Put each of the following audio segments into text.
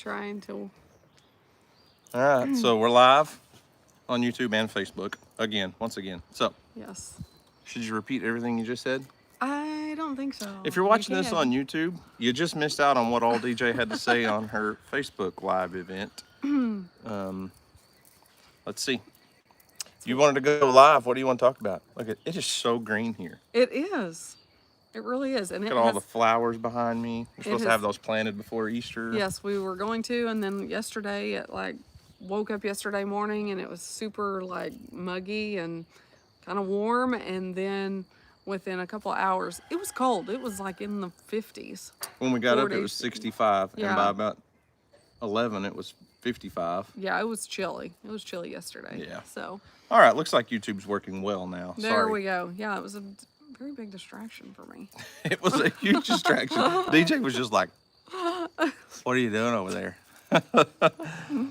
trying to. All right, so we're live on YouTube and Facebook once again. So, Yes. should you repeat everything you just said? I don't think so. If you're watching this on YouTube, you just missed out on what all DJ had to say on her Facebook Live event. Let's see. You wanted to go live. What do you want to talk about? Look, it is so green here. It is. It really is. And Look at all the flowers behind me. We're supposed to have those planted before Easter. Yes, we were going to. And then yesterday, woke up yesterday morning and it was super muggy and kind of warm. And then within a couple of hours, it was cold. It was in the 50s. When we got 40s. Up, it was 65. Yeah. And by about 11, it was 55. Yeah, it was chilly. It was chilly yesterday. Yeah. So. All right, looks like YouTube's working well now. There we go. Yeah, it was a very big distraction for me. It was a huge distraction. DJ was just like, what are you doing over there?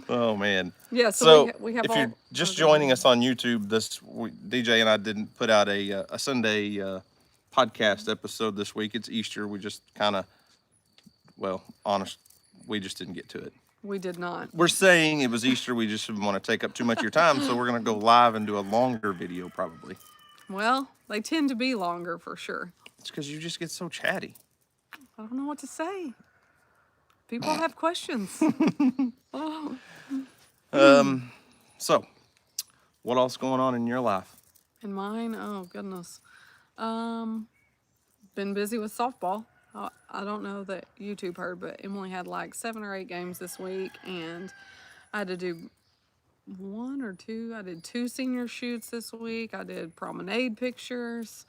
Oh, man. Yeah, so we have if you're just joining us on YouTube, DJ and I didn't put out a Sunday podcast episode this week. It's Easter. We just kind of, we just didn't get to it. We did not. We're saying it was Easter. We just didn't want to take up too much of your time, so we're going to go live and do a longer video probably. Well, they tend to be longer for sure. It's because you just get so chatty. I don't know what to say. People have questions. So, what else going on in your life? In mine? Oh, goodness. Been busy with softball. I don't know that YouTube heard, but Emily had 7 or 8 games this week, and I had to do 1 or 2. I did 2 senior shoots this week. I did promenade pictures.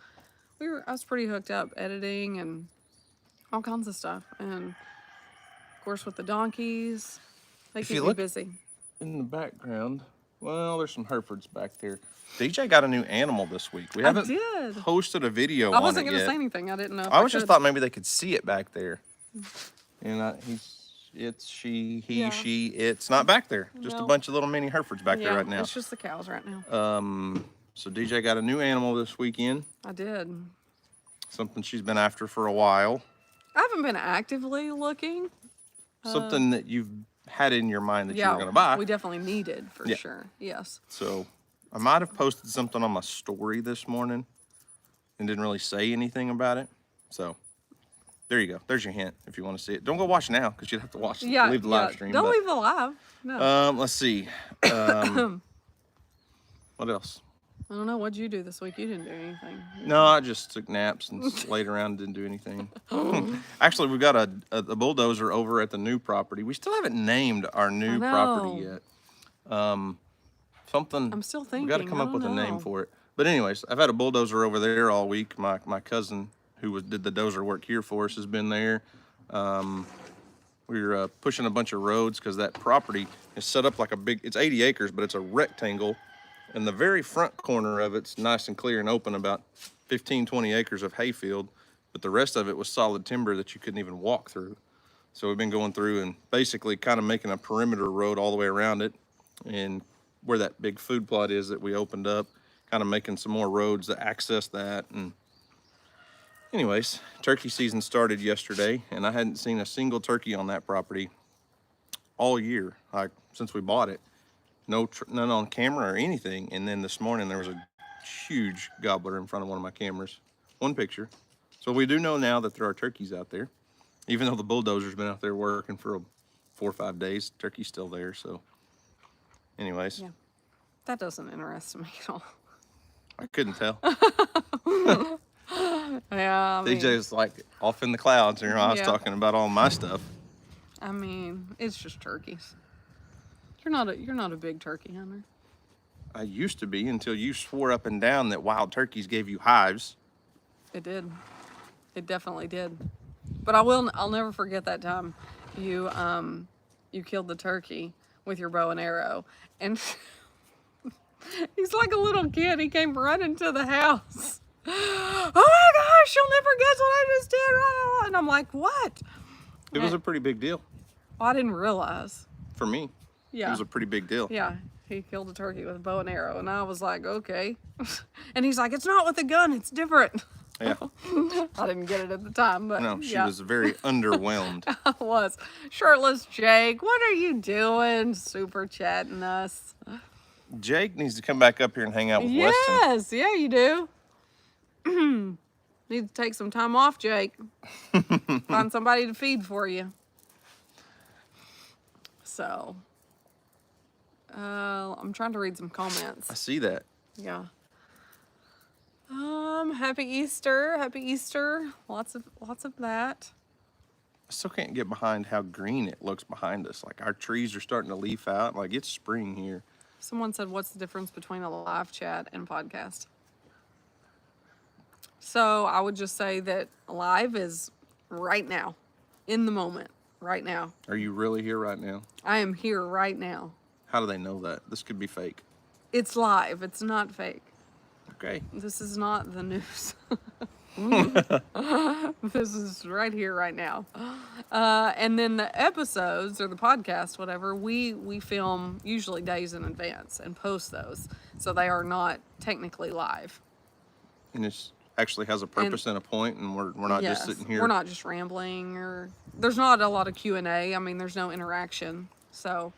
I was pretty hooked up editing and all kinds of stuff. And of course with the donkeys, they keep me busy. In the background, well, there's some Herefords back there. DJ got a new animal this week. We haven't posted a video on it yet. I wasn't going to say anything. I didn't know. I just thought maybe they could see it back there. And it's not back there. Just a bunch of little mini Herefords back there right now. It's just the cows right now. So DJ got a new animal this weekend. I did. Something she's been after for a while. I haven't been actively looking. Something that you've had in your mind that you were going to buy. We definitely needed for sure. Yes. So I might have posted something on my story this morning and didn't really say anything about it. So there you go. There's your hint if you want to see it. Don't go watch now because you'd have to watch leave the live stream. Don't leave the live. No. Let's see. What else? I don't know. What'd you do this week? You didn't do anything. No, I just took naps and laid around and didn't do anything. Actually, we've got a bulldozer over at the new property. We still haven't named our new property yet. Something. I'm still thinking. We got to come up with a name for it. But anyways, I've had a bulldozer over there all week. My cousin who did the dozer work here for us has been there. We're pushing a bunch of roads because that property is set up like it's 80 acres, but it's a rectangle. And the very front corner of it's nice and clear and open, about 15, 20 acres of hayfield, but the rest of it was solid timber that you couldn't even walk through. So we've been going through and basically kind of making a perimeter road all the way around it. And where that big food plot is that we opened up, kind of making some more roads to access that. And anyways, turkey season started yesterday, and I hadn't seen a single turkey on that property all year, since we bought it. None on camera or anything. And then this morning there was a huge gobbler in front of one of my cameras. One picture. So we do know now that there are turkeys out there. Even though the bulldozer's been out there working for 4 or 5 days, turkey's still there. So anyways. Yeah. That doesn't interest me at all. I couldn't tell. Yeah. DJ's off in the clouds here. I was talking about all my stuff. I mean, it's just turkeys. You're not a big turkey hunter. I used to be until you swore up and down that wild turkeys gave you hives. It did. It definitely did. But I'll never forget that time you killed the turkey with your bow and arrow. And he's like a little kid. He came running to the house. Oh my gosh, you'll never guess what I just did. And I'm like, what? It was a pretty big deal. Well, I didn't realize. For me. Yeah. It was a pretty big deal. Yeah. He killed a turkey with a bow and arrow. And I was like, okay. And he's like, it's not with a gun. It's different. Yeah. I didn't get it at the time, but No, she yeah. was very underwhelmed. I was. Shirtless Jake, what are you doing? Super chatting us. Jake needs to come back up here and hang out with Weston. Yes, yeah, you do. Need to take some time off, Jake. Find somebody to feed for you. So, I'm trying to read some comments. I see that. Yeah. Happy Easter. Happy Easter. Lots of that. I still can't get behind how green it looks behind us. Like our trees are starting to leaf out. Like it's spring here. Someone said, what's the difference between a live chat and podcast? So I would just say that live is right now, in the moment, right now. Are you really here right now? I am here right now. How do they know that? This could be fake. It's live. It's not fake. Okay. This is not the news. This is right here, right now. And then the episodes or the podcast, whatever, we film usually days in advance and post those. So they are not technically live. And it actually has a purpose and a point, and we're not just sitting here. We're not just rambling, or there's not a lot of Q&A. I mean, there's no interaction. So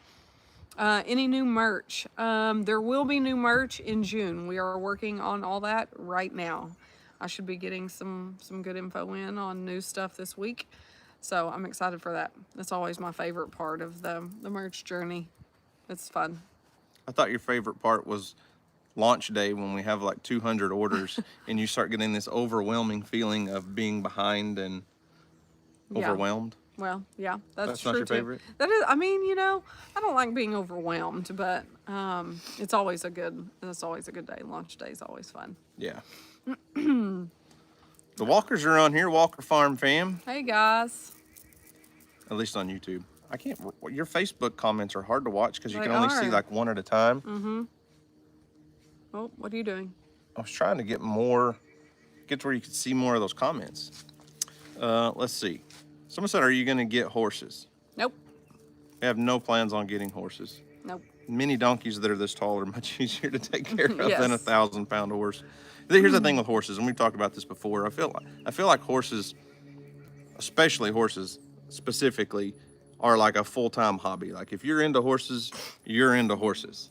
any new merch? There will be new merch in June. We are working on all that right now. I should be getting some good info in on new stuff this week. So I'm excited for that. That's always my favorite part of the merch journey. It's fun. I thought your favorite part was launch day when we have like 200 orders and you start getting this overwhelming feeling of being behind and overwhelmed. Well, yeah, that's not true your too. favorite? That is, I mean, you know, I don't like being overwhelmed, but it's always a good day. Launch day is always fun. Yeah. The Walkers are on here, Walker Farm fam. Hey guys. At least on YouTube. I can't. Your Facebook comments are hard to watch because you They can only see are. like one at a time. Mm-hmm. Oh, what are you doing? I was trying to get to where you could see more of those comments. Let's see. Someone said, "Are you going to get horses?" Nope. We have no plans on getting horses. Nope. Mini donkeys that are this tall are much easier to take care of Yes. than a 1,000-pound horse. Here's the thing with horses, and we've talked about this before. I feel like horses, especially horses specifically, are like a full-time hobby. Like if you're into horses, you're into horses.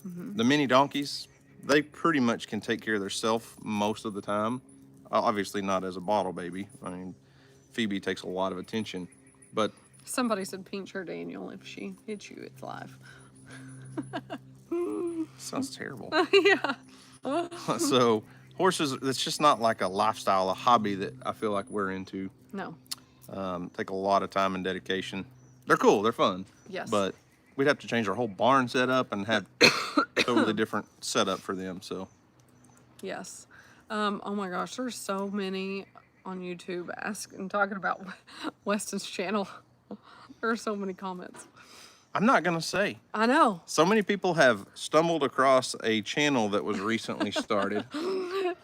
Mm-hmm. The mini donkeys, they pretty much can take care of themselves most of the time. Obviously not as a bottle baby. I mean, Phoebe takes a lot of attention, but Somebody said pinch her Daniel. If she hits you, it's live. sounds terrible. Yeah. So horses, it's just not like a lifestyle, a hobby that I feel like we're into. No. Take a lot of time and dedication. They're cool, they're fun. Yes. But we'd have to change our whole barn setup and have totally different setup for them. So Yes. Oh my gosh, there's so many on YouTube talking about Weston's channel. There are so many comments. I'm not gonna say. I know. So many people have stumbled across a channel that was recently started.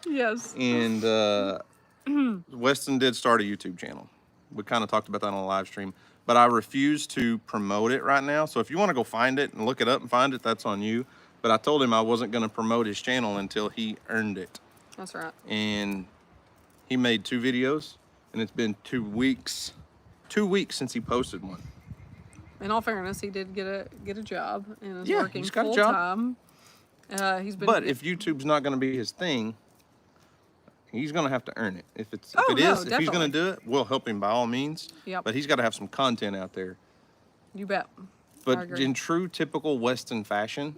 Yes. And Weston did start a YouTube channel. We kind of talked about that on a live stream, but I refuse to promote it right now. So if you want to go find it and look it up and find it, that's on you. But I told him I wasn't going to promote his channel until he earned it. That's right. And he made 2 videos, and it's been 2 weeks. 2 weeks since he posted one. In all fairness, he did get a job and is Yeah, working he's got a full job. time. He's been. But if YouTube's not going to be his thing, he's going to have to earn it. If it no, is, if he's definitely. going to do it, we'll help him by all means. Yep. But he's got to have some content out there. You bet. I But agree. in true typical Weston fashion,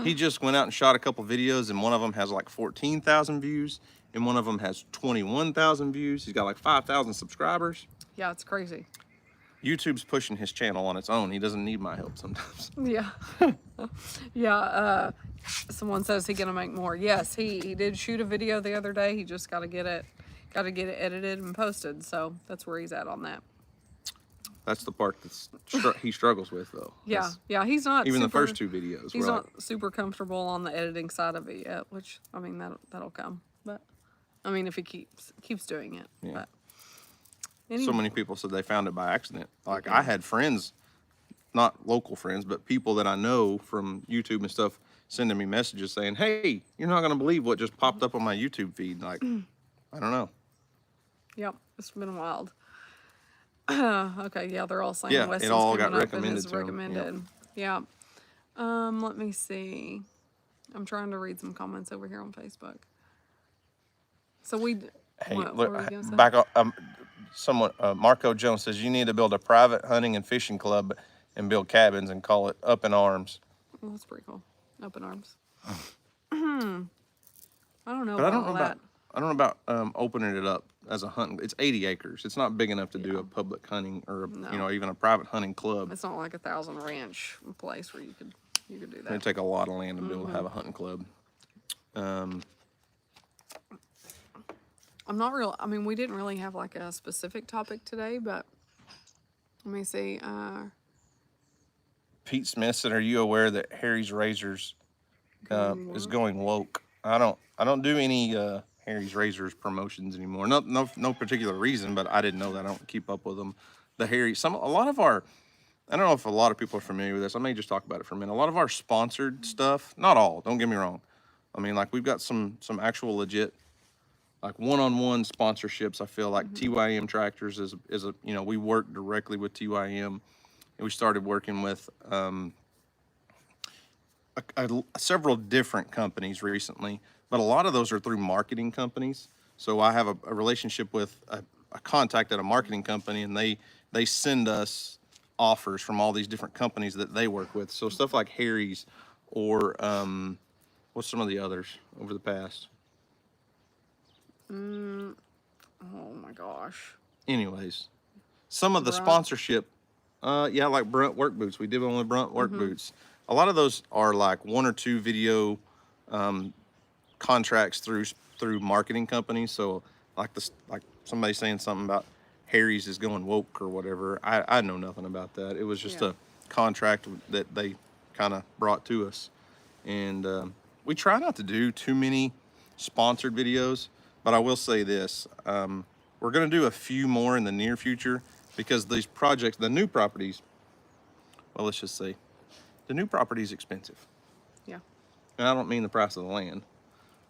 he just went out and shot a couple videos, and one of them has like 14,000 views, and one of them has 21,000 views. He's got like 5,000 subscribers. Yeah, it's crazy. YouTube's pushing his channel on its own. He doesn't need my help sometimes. Yeah. Yeah. Someone says he's gonna make more. Yes, he did shoot a video the other day. He just got to get it edited and posted. So that's where he's at on that. That's the part he struggles with, though. Yeah. That's- Yeah. He's not Even the super- first 2 videos. He's were not super comfortable on the editing side of it yet, which I mean that'll come. But I mean if he keeps doing it. Yeah. But so many people said they found it by accident. Like I had friends, not local friends, but people that I know from YouTube and stuff, sending me messages saying, "Hey, you're not gonna believe what just popped up on my YouTube feed." Like, I don't know. Yep, it's been wild. Okay, yeah, they're all saying Yeah, it Weston's all coming got up and recommended is to 'em. recommended. Yeah. Let me see. I'm trying to read some comments over here on Facebook. So Hey, what look, were we gonna say? back up. Someone, Marco Jones says you need to build a private hunting and fishing club and build cabins and call it Up in Arms. Well, that's pretty cool. Open arms. I don't know But I about don't know all about that. I don't know about opening it up as a hunting. It's 80 acres. It's not big enough to do Yeah. a public hunting or No. even a private hunting club. It's not like 1,000 ranch place where you could do It'd that. take a lot of land to be able to have a hunting club. I'm not real. I mean, we didn't really have like a specific topic today, but let me see. Pete Smith said, "Are you aware that Harry's Razors is going woke?" I don't do any Harry's Razors promotions anymore. No particular reason, but I didn't know that. I don't keep up with them. A lot of our, I don't know if a lot of people are familiar with this. I may just talk about it for a minute. A lot of our sponsored stuff, not all, don't get me wrong. I mean, like we've got some actual legit, like one-on-one sponsorships. I feel like TYM Tractors is a, we work directly with TYM, and we started working with several different companies recently, but a lot of those are through marketing companies. So I have a relationship with a contact at a marketing company, and they send us offers from all these different companies that they work with. So stuff like Harry's or what's some of the others over the past? Oh my gosh. Anyways, some of the Brunt. sponsorship, yeah, like Brunt work boots. We did one with Brunt work boots. A lot of those are like 1 or 2 video contracts through marketing companies. So like somebody saying something about Harry's is going woke or whatever. I know nothing about that. It was just Yeah. a contract that they kind of brought to us, and we try not to do too many sponsored videos. But I will say this: we're going to do a few more in the near future because these projects, the new properties. Well, let's just say the new property is expensive. Yeah. And I don't mean the price of the land.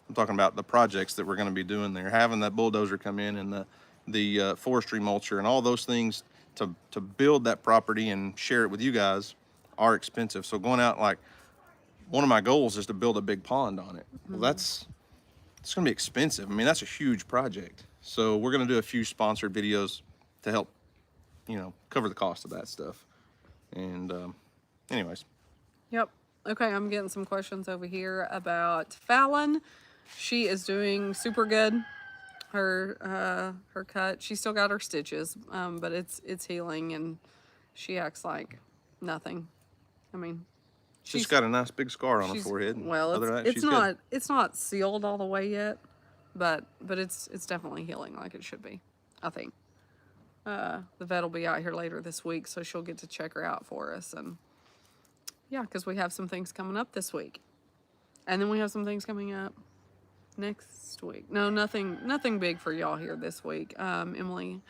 I'm talking about the projects that we're going to be doing there. Having that bulldozer come in and the forestry mulcher and all those things to build that property and share it with you guys are expensive. So going out, like, one of my goals is to build a big pond on it. Well, it's going to be expensive. I mean, that's a huge project. So we're going to do a few sponsored videos to help, cover the cost of that stuff. And anyways. Yep. Okay, I'm getting some questions over here about Fallon. She is doing super good. Her cut. She still got her stitches, but it's healing, and she acts like nothing. I mean, She's got a nice big scar on her forehead. Well, Other than that, it's she's not good. it's not sealed all the way yet, but it's definitely healing like it should be. I think. The vet will be out here later this week, so she'll get to check her out for us, and yeah, because we have some things coming up this week, and then we have some things coming up next week. No, nothing big for y'all here this week. Emily,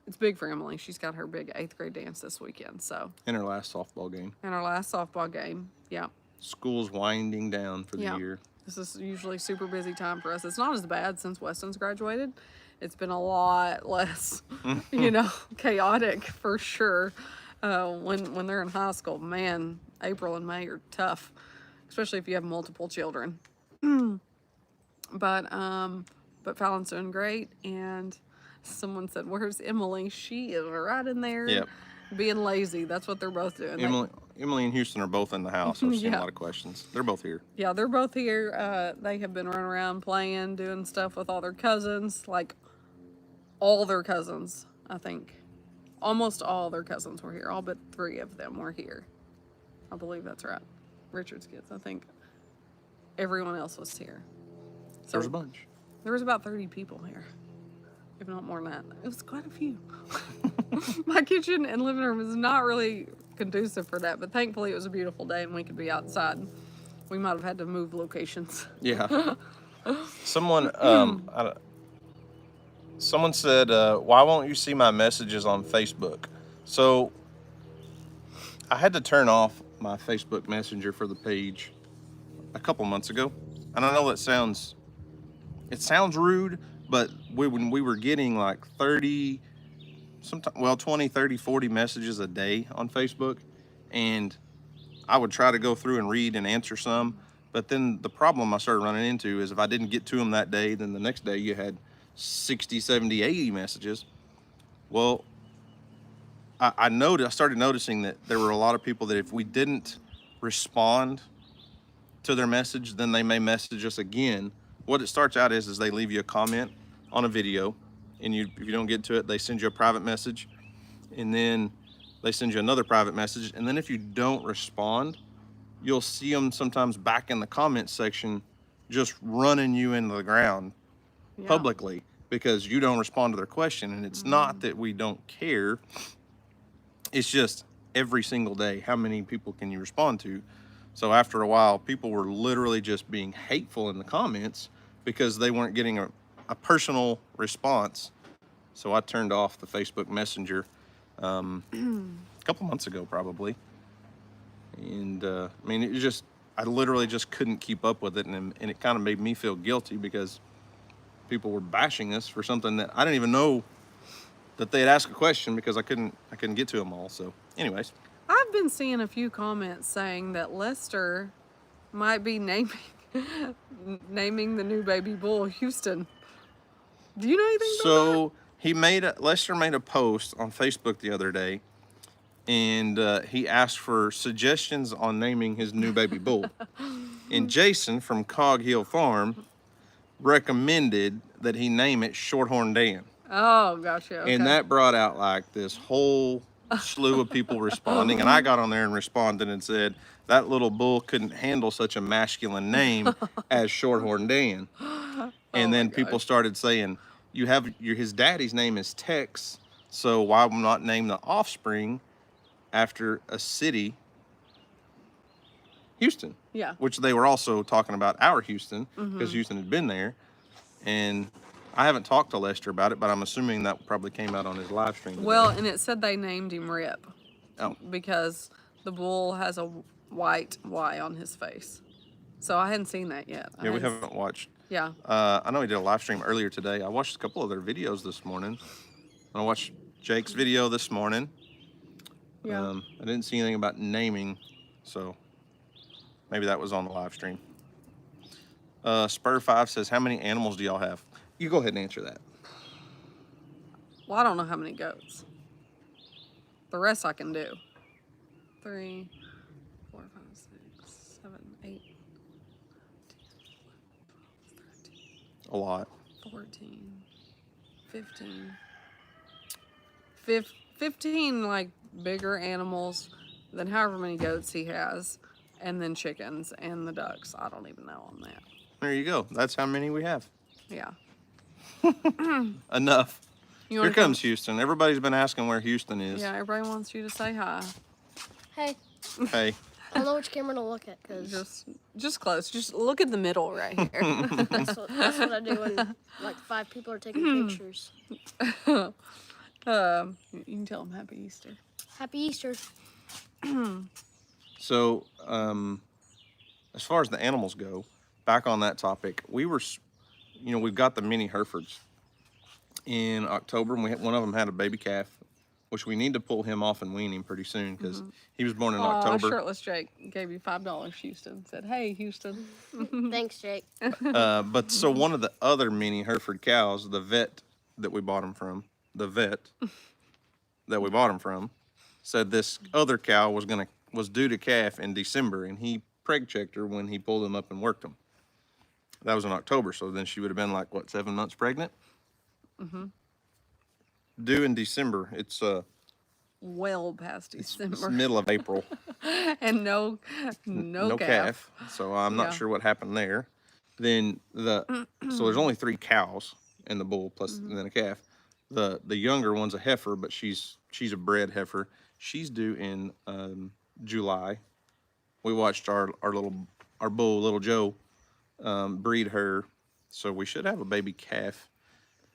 it's big for Emily. She's got her big 8th grade dance this weekend, so. In her last softball game. And our last softball game, yeah. School's winding down for the year. This is usually super busy time for us. It's not as bad since Weston's graduated. It's been a lot less, chaotic for sure. When they're in high school, man, April and May are tough, especially if you have multiple children. But Fallon's doing great, and someone said, "Where's Emily?" She is right in there, Yep. being lazy. That's what they're both doing. Emily and Houston are both in the house. I've seen a lot of questions. They're both here. Yeah, they're both here. They have been running around playing, doing stuff with all their cousins, like all their cousins, I think. Almost all their cousins were here. All but 3 of them were here. I believe that's right. Richard's kids, I think. Everyone else was here. So There's a bunch. there was about 30 people here, if not more than that. It was quite a few. My kitchen and living room is not really conducive for that, but thankfully it was a beautiful day and we could be outside. We might have had to move locations. Yeah. Someone said, "Why won't you see my messages on Facebook?" So I had to turn off my Facebook Messenger for the page a couple months ago. And I know it sounds rude, but when we were getting like 30, sometimes, well, 20, 30, 40 messages a day on Facebook, and I would try to go through and read and answer some. But then the problem I started running into is if I didn't get to them that day, then the next day you had 60, 70, 80 messages. Well, I started noticing that there were a lot of people that if we didn't respond to their message, then they may message us again. What it starts out is they leave you a comment on a video, and if you don't get to it, they send you a private message, and then they send you another private message, and then if you don't respond, you'll see them sometimes back in the comment section just running you into the ground publicly because you don't respond to their question. And it's not that we don't care, it's just every single day, how many people can you respond to? So after a while, people were literally just being hateful in the comments because they weren't getting a personal response. So I turned off the Facebook Messenger a couple months ago, probably. And I mean, I literally just couldn't keep up with it. And it kind of made me feel guilty because people were bashing us for something that I didn't even know that they had asked a question because I couldn't get to them all. So anyways. I've been seeing a few comments saying that Lester might be naming the new baby bull Houston. Do you know anything about that? So Lester made a post on Facebook the other day, and he asked for suggestions on naming his new baby bull. And Jason from Cog Hill Farm recommended that he name it Shorthorn Dan. Oh, gotcha. Okay. And that brought out like this whole slew of people responding, and I got on there and responded and said that little bull couldn't handle such a masculine name as Shorthorn Dan. And then people started saying, his daddy's name is Tex, so why not name the offspring after a city, Houston? Yeah. Which they were also talking about our Houston, because Houston had been there. And I haven't talked to Lester about it, but I'm assuming that probably came out on his live stream today. Well, and it said they named him Rip. Oh. Because the bull has a white Y on his face. So I hadn't seen that yet. Yeah, we haven't watched. Yeah. I know he did a live stream earlier today. I watched a couple of their videos this morning. I watched Jake's video this morning. Yeah. I didn't see anything about naming, so maybe that was on the live stream. Spur5 says, how many animals do y'all have? You go ahead and answer that. Well, I don't know how many goats. The rest I can do. 3, 4, 5, 6, 7, 8, 10, A lot. 14, 15. 15 like bigger animals, then however many goats he has, and then chickens and the ducks. I don't even know on that. There you go. That's how many we have. Yeah. Enough. Here comes Houston. Everybody's been asking where Houston is. Yeah, everybody wants you to say hi. Hey. Hey. I don't know which camera to look at because just close. Just look at the middle right here. that's what I do when like 5 people are taking pictures. You can tell them Happy Easter. Happy Easter. So, as far as the animals go, back on that topic, we've got the mini Herefords in October, and one of them had a baby calf, which we need to pull him off and wean him pretty soon because he was born in October. Shirtless Jake gave you $5, Houston. Said, hey, Houston. Thanks, Jake. But so one of the other mini Hereford cows, the vet that we bought him from, said this other cow was due to calf in December, and he preg checked her when he pulled him up and worked him. That was in October, so then she would have been like, 7 months pregnant? Due in December. It's well past December. It's middle of April. And no calf. So I'm not sure what happened there. Then so there's only 3 cows in the bull plus then a calf. The younger one's a heifer, but she's a bred heifer. She's due in July. We watched our bull, little Joe, breed her, so we should have a baby calf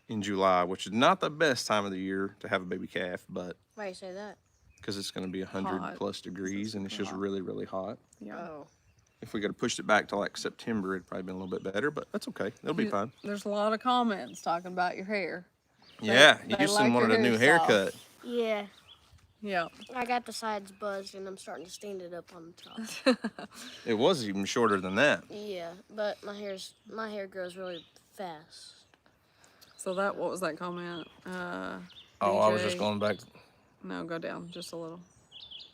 in July, which is not the best time of the year to have a baby calf, but Why do you say that? because it's going to be 100+ degrees and it's just really, really hot. Yeah. Oh. If we could have pushed it back to like September, it'd probably been a little bit better, but that's okay. It'll be fine. There's a lot of comments talking about your hair. Yeah, they Houston like wanted your a new hair haircut. soft. Yeah. Yeah. I got the sides buzzed and I'm starting to stand it up on the top. It was even shorter than that. Yeah, but my hair grows really fast. So what was that comment? Oh, I was just DeJay. going back. No, go down just a little.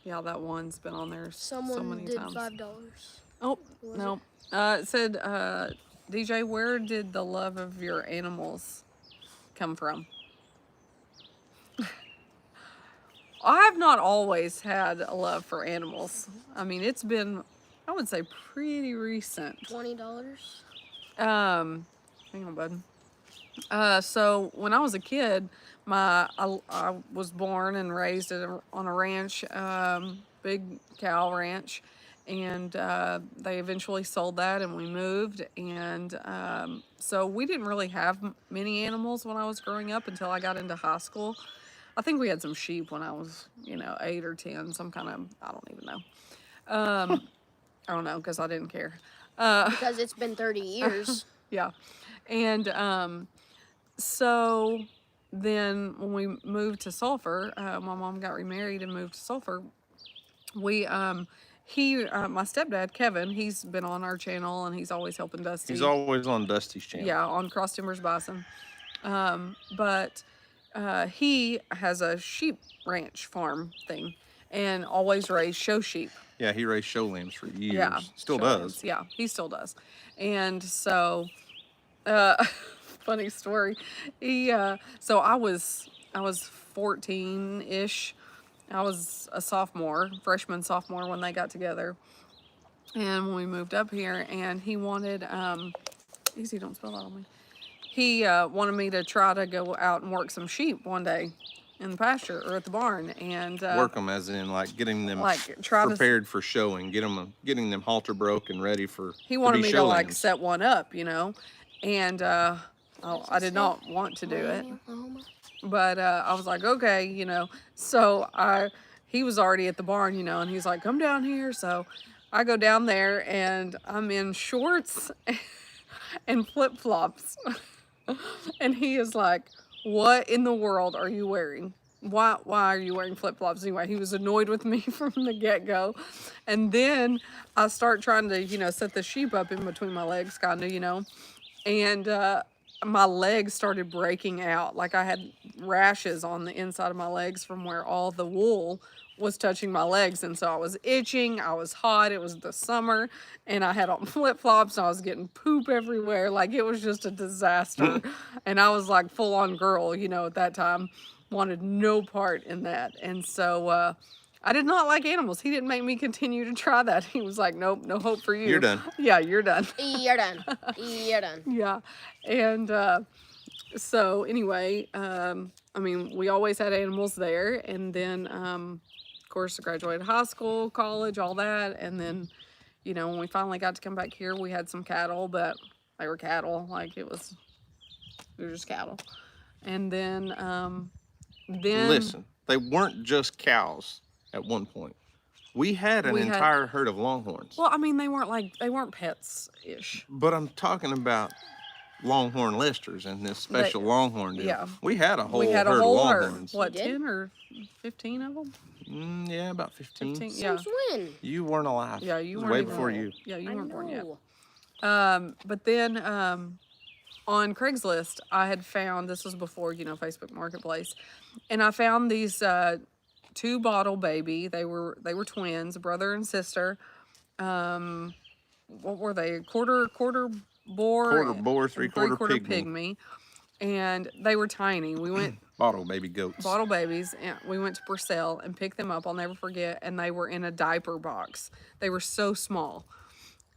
Yeah, that one's been on there so Someone many did times. $5. Oh, no. It said, DJ, where did the love of your animals come from? I have not always had a love for animals. I mean, it's been, I would say, pretty recent. $20. Hang on, bud. So when I was a kid, I was born and raised on a ranch, big cow ranch, and they eventually sold that, and we moved, and so we didn't really have many animals when I was growing up until I got into high school. I think we had some sheep when I was, 8 or 10, some kind of, I don't even know. I don't know, because I didn't care. Because it's been 30 years. Yeah. And so then when we moved to Sulphur, my mom got remarried and moved to Sulphur. My stepdad, Kevin, he's been on our channel and he's always helping Dusty. He's always on Dusty's channel. Yeah, on Cross Timbers Bison. But he has a sheep ranch farm thing and always raised show sheep. Yeah, he raised show lambs for years. Yeah. Still show does. lambs. Yeah, he still does. And so, funny story. So I was 14-ish. I was a freshman, sophomore when they got together. And when we moved up here, and he wanted, easy, don't spill that on me. He wanted me to try to go out and work some sheep one day in the pasture or at the barn, and work them as in like getting them try prepared for showing, getting them halter broke and ready for. He wanted me to lambs. set one up, and I did not want to do it, but I was like, okay, So he was already at the barn, and he's like, come down here. So I go down there, and I'm in shorts and flip flops. And he is like, what in the world are you wearing? Why are you wearing flip-flops anyway? He was annoyed with me from the get-go. And then I start trying to, set the sheep up in between my legs, kind of, and my legs started breaking out. Like I had rashes on the inside of my legs from where all the wool was touching my legs, and so I was itching, I was hot, it was the summer, and I had on flip-flops, and I was getting poop everywhere. Like, it was just a disaster. And I was like full on girl, at that time, wanted no part in that. And so I did not like animals. He didn't make me continue to try that. He was like, nope, no hope for you. You're done. Yeah, you're done. You're done. You're done. Yeah. And so anyway, we always had animals there, and then of course I graduated high school, college, all that, and then when we finally got to come back here, we had some cattle, but they were cattle, like they were just cattle. And then Listen, they weren't just cows at one point. We had an entire herd of longhorns. Well, they weren't pets-ish. But I'm talking about longhorn listers and this special longhorn deal. Yeah. We had a whole herd of herd. longhorns. What, 10 or 15 of them? Yeah, about 15. 15, yeah. Since when? You weren't alive. Yeah, you It was weren't way even before born. you. Yeah, you weren't born yet. No. But then on Craigslist, I had found, this was before, Facebook Marketplace, and I found these 2 bottle baby. They were twins, brother and sister. What were they? Quarter boar, three-quarter pygmy. pygmy. And they were tiny. We went Bottle baby goats. bottle babies, and we went to Purcell and picked them up. I'll never forget. And they were in a diaper box. They were so small.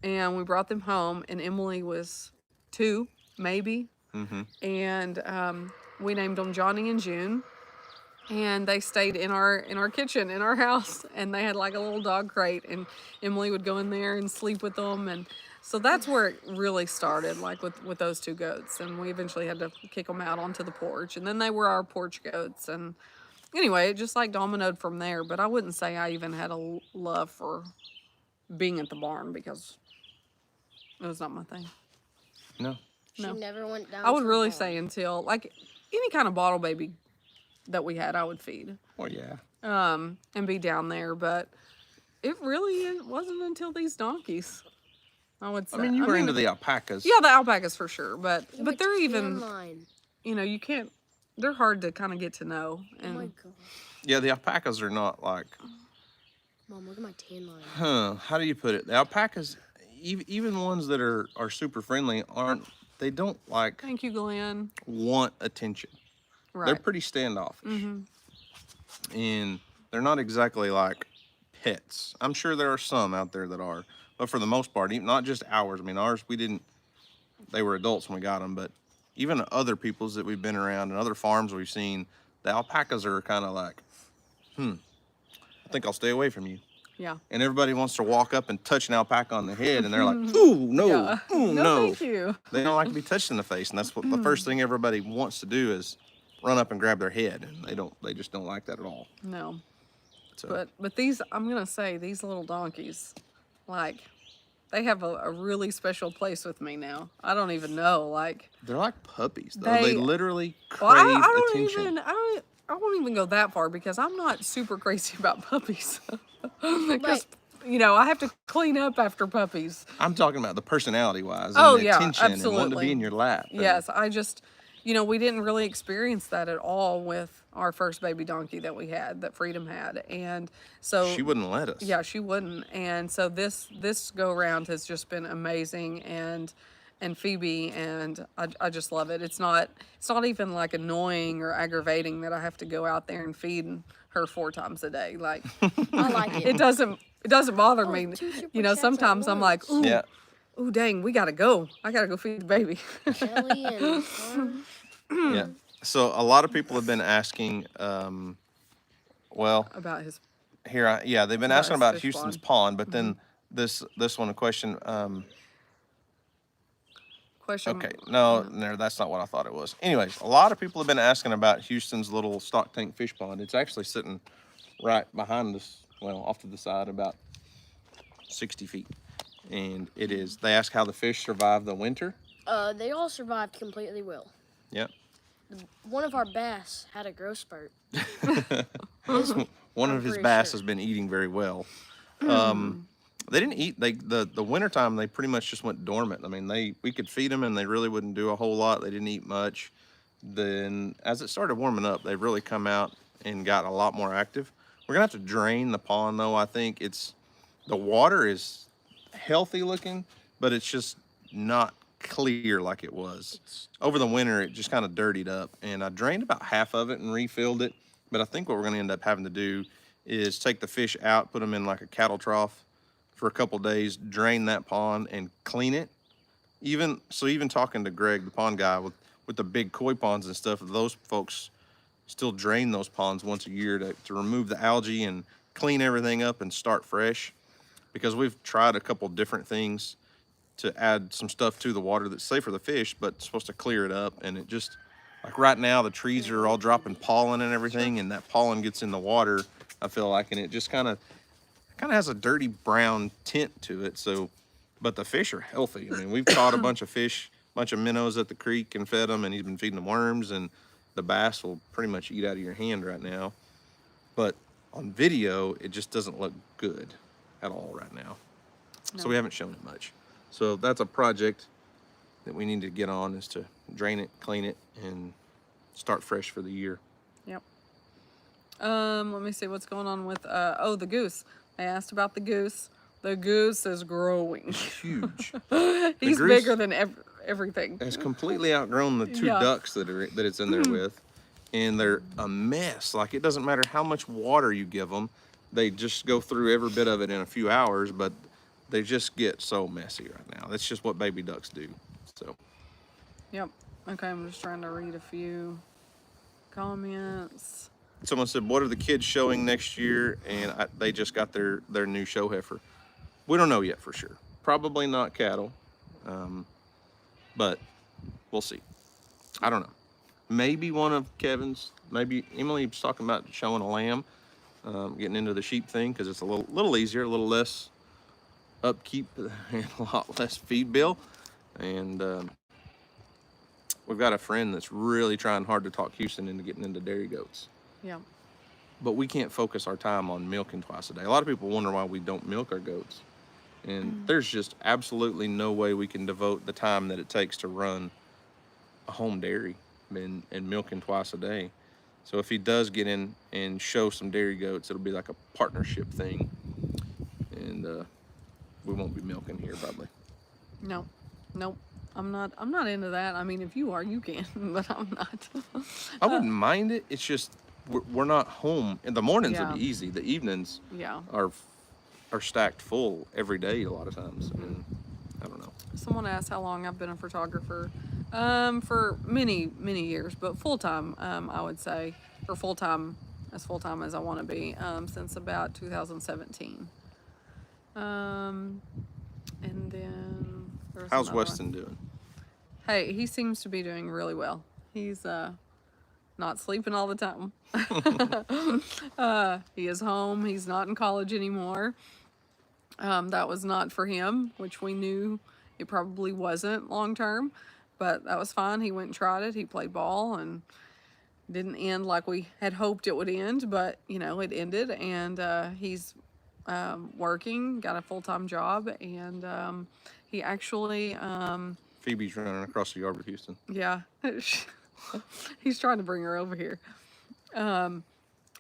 And we brought them home, and Emily was 2, maybe. Mm-hmm. And we named them Johnny and June. And they stayed in our kitchen, in our house. And they had like a little dog crate. And Emily would go in there and sleep with them. And so that's where it really started, like with those 2 goats. And we eventually had to kick them out onto the porch. And then they were our porch goats. And anyway, it just like dominoed from there. But I wouldn't say I even had a love for being at the barn because it was not my thing. No. She No. never went down. I would to the really barn. say until like any kind of bottle baby that we had, I would feed. Well, yeah. And be down there, but it really wasn't until these donkeys. I would say. I mean, you were into the alpacas. Yeah, the alpacas for sure, but Yeah, they're tan even. line. You know, you can't. They're hard to kind of get to know. Oh my And god. Yeah, the alpacas are not like, Mom, look at my tan line. how do you put it? The alpacas, even ones that are super friendly, they don't like thank you, Glenn. want attention. Right. They're pretty standoffish. And they're not exactly like pets. I'm sure there are some out there that are, but for the most part, not just ours. I mean, ours, they were adults when we got them, but even other people's that we've been around and other farms we've seen, the alpacas are kind of like, I think I'll stay away from you. Yeah. And everybody wants to walk up and touch an alpaca on the head, and they're like, ooh, no, Yeah. ooh, No, no. thank you. They don't like to be touched in the face, and that's what the first thing everybody wants to do is run up and grab their head, and they just don't like that at all. No. So But these, I'm gonna say, these little donkeys, like, they have a really special place with me now. I don't even know, like. they're like puppies, though. They literally crave Well, I don't attention. even. I won't even go that far because I'm not super crazy about puppies. Because you know I have to clean up after puppies. I'm talking about the personality-wise and Oh the yeah, attention and wanting to absolutely. be in your lap. and- Yes, I just, we didn't really experience that at all with our first baby donkey that we had, that Freedom had, and so She wouldn't let us. yeah, she wouldn't, and so this go round has just been amazing, and Phoebe, and I just love it. It's not even like annoying or aggravating that I have to go out there and feed her 4 times a day. Like I like it. it doesn't bother me. 2 super chats at Sometimes I'm like, once. ooh, Yeah. ooh, dang, we gotta go. I gotta go feed the baby. Shelly and Tom. Yeah. So a lot of people have been asking, well, About his they've been About asking his about fish Houston's pond. pond, but then this one, a question, question. okay, no, that's not what I thought it was. Anyways, a lot of people have been asking about Houston's little stock tank fish pond. It's actually sitting right behind us, well, off to the side, about 60 feet. And they ask how the fish survive the winter. They all survived completely well. Yep. One of our bass had a growth spurt. One I'm of his pretty bass sure. has been eating very well. They didn't eat. The wintertime, they pretty much just went dormant. I mean, we could feed them and they really wouldn't do a whole lot. They didn't eat much. Then as it started warming up, they've really come out and got a lot more active. We're gonna have to drain the pond though. I think the water is healthy looking, but it's just not clear like it was. Over the winter, it just kind of dirtied up, and I drained about half of it and refilled it. But I think what we're gonna end up having to do is take the fish out, put them in like a cattle trough for a couple days, drain that pond and clean it. Even talking to Greg, the pond guy, with the big koi ponds and stuff, those folks still drain those ponds once a year to remove the algae and clean everything up and start fresh. Because we've tried a couple different things to add some stuff to the water that's safe for the fish, but it's supposed to clear it up. And it just, like right now, the trees are all dropping pollen and everything, and that pollen gets in the water, I feel like, and it just kind of has a dirty brown tint to it. So, but the fish are healthy. I mean, we've caught a bunch of fish, bunch of minnows at the creek and fed them, and he's been feeding them worms, and the bass will pretty much eat out of your hand right now. But on video, it just doesn't look good at all right now. No. So we haven't shown it much. So that's a project that we need to get on, is to drain it, clean it, and start fresh for the year. Yep. Let me see what's going on with the goose. I asked about the goose. The goose is growing. Huge. He's goose- bigger than everything. Has completely outgrown the 2 Yeah. ducks that it's in there with, and they're a mess. Like, it doesn't matter how much water you give them, they just go through every bit of it in a few hours, but they just get so messy right now. That's just what baby ducks do. So Yep. Okay, I'm just trying to read a few comments. someone said, what are the kids showing next year? And they just got their new show heifer. We don't know yet for sure. Probably not cattle, but we'll see. I don't know. Maybe one of Kevin's. Maybe Emily was talking about showing a lamb, getting into the sheep thing, because it's a little easier, a little less upkeep and a lot less feed bill. And we've got a friend that's really trying hard to talk Houston into getting into dairy goats. Yeah. But we can't focus our time on milking twice a day. A lot of people wonder why we don't milk our goats. And there's just absolutely no way we can devote the time that it takes to run a home dairy and milking twice a day. So if he does get in and show some dairy goats, it'll be like a partnership thing. And we won't be milking here probably. No, nope. I'm not into that. I mean, if you are, you can, but I'm not. I wouldn't mind it. It's just we're not home. And the mornings Yeah. would be easy. The evenings Yeah. are stacked full every day a lot of times. And I don't know. Someone asked how long I've been a photographer. For many years, but full time. I would say, or full time as I want to be. Since about 2017. And then there was How's another Weston one. doing? Hey, he seems to be doing really well. He's not sleeping all the time. He is home. He's not in college anymore. That was not for him, which we knew it probably wasn't long term, but that was fine. He went and tried it. He played ball and didn't end like we had hoped it would end, but you know, it ended, and he's working, got a full-time job, and he actually Phoebe's running across the yard with Houston. yeah, he's trying to bring her over here.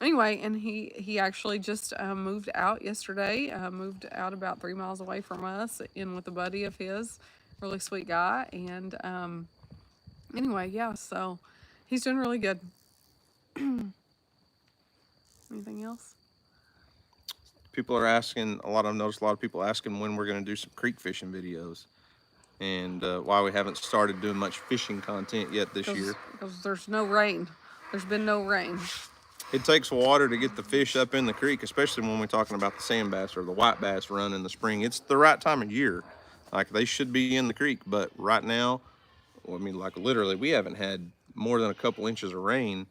Anyway, and he actually just moved out yesterday. Moved out about 3 miles away from us, in with a buddy of his, really sweet guy. And anyway, yeah, so he's doing really good. Anything else? People are asking, I've noticed a lot of people asking when we're going to do some creek fishing videos, and why we haven't started doing much fishing content yet this year. Because there's no rain. There's been no rain. It takes water to get the fish up in the creek, especially when we're talking about the sand bass or the white bass run in the spring. It's the right time of year. Like, they should be in the creek, but right now, well, I mean, like, literally, we haven't had more than a couple inches of rain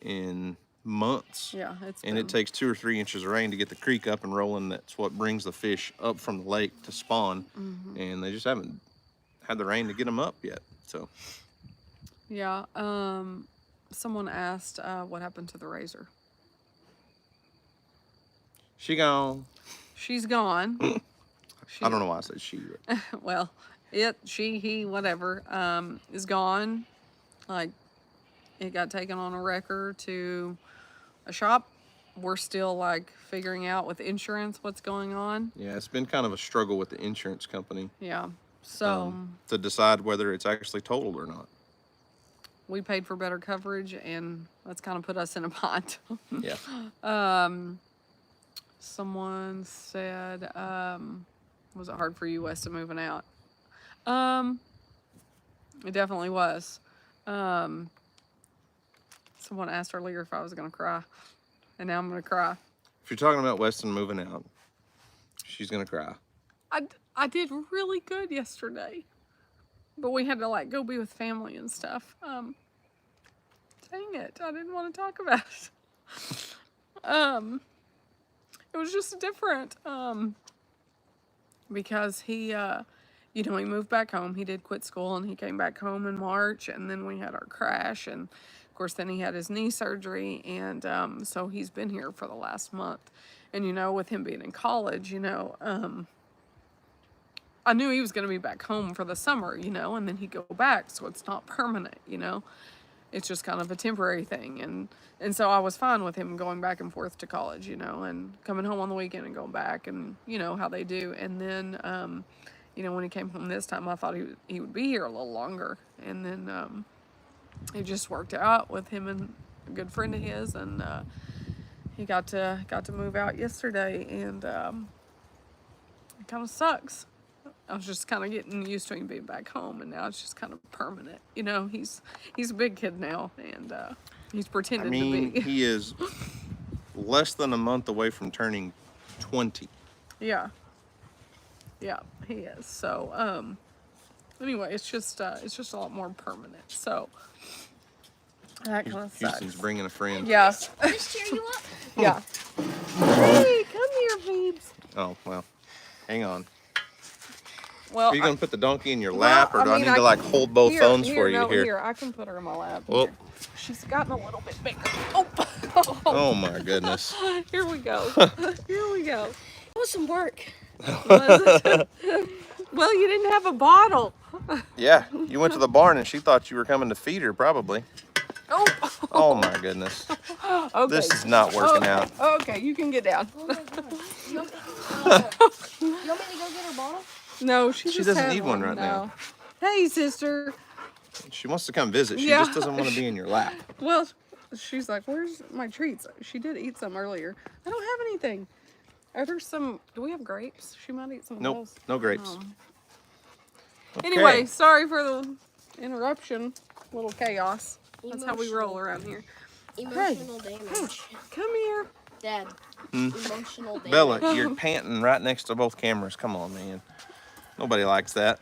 in months. Yeah, and it takes 2 or 3 inches of rain to get the creek up and rolling. That's what brings the fish up from the lake to spawn. And they just haven't had the rain to get them up yet. So yeah. Someone asked what happened to the razor. she gone. She's gone. I don't know why I said she. But Well, it, she, he, whatever, is gone. Like, it got taken on a wrecker to a shop. We're still like figuring out with insurance what's going on. yeah, it's been kind of a struggle with the insurance company Yeah. So to decide whether it's actually totaled or not. we paid for better coverage, and that's kind of put us in a bind. Yeah. Someone said, was it hard for you, Weston, moving out? It definitely was. Someone asked earlier if I was going to cry, and now I'm going to cry. If you're talking about Weston moving out, she's gonna cry. I did really good yesterday, but we had to like go be with family and stuff. Dang it, I didn't want to talk about it. It was just different, because he, you know, he moved back home. He did quit school, and he came back home in March, and then we had our crash, and of course then he had his knee surgery, and so he's been here for the last month. And you know, with him being in college, you know, I knew he was going to be back home for the summer, you know, and then he'd go back, so it's not permanent, you know. It's just kind of a temporary thing, and so I was fine with him going back and forth to college, you know, and coming home on the weekend and going back, and you know how they do. And then, you know, when he came home this time, I thought he would be here a little longer, and then it just worked out with him and a good friend of his, and he got to move out yesterday, and it kind of sucks. I was just kind of getting used to him being back home, and now it's just kind of permanent. You know, he's a big kid now, and he's pretending I mean, to be. he is less than a month away from turning 20. Yeah, he is. So anyway, it's just a lot more permanent. So that kind of sucks. Houston's bringing a friend. Yeah, Just cheer you up. yeah. Hey, come here, babes. Oh, well, hang on. Well, Are you gonna put the donkey in your lap, or do I need to can- like hold both phones for you no, here? I can put her in my lap. Well, Here. She's gotten a little bit bigger. Oh, oh my goodness. Here we go. Here we go. That was some work. Was it? Well, you didn't have a bottle. Yeah, you went to the barn and she thought you were coming to feed her, probably. Oh. Oh my goodness. Okay. This is not working out. Okay, you can get down. Oh my God. You want me to go get her bottle? No, she just doesn't had need one right now. Hey, sister. She wants to come visit. She Yeah. just doesn't want to be in your lap. Well, she's like, where's my treats? She did eat some earlier. I don't have anything. Are there some, do we have grapes? She might eat some of Nope, those. no grapes. Oh. Okay. Anyway, sorry for the interruption. Little chaos. That's how we roll around here. Emotional damage. Come here. Dad. Emotional damage. Bella, you're panting right next to both cameras. Come on, man. Nobody likes that.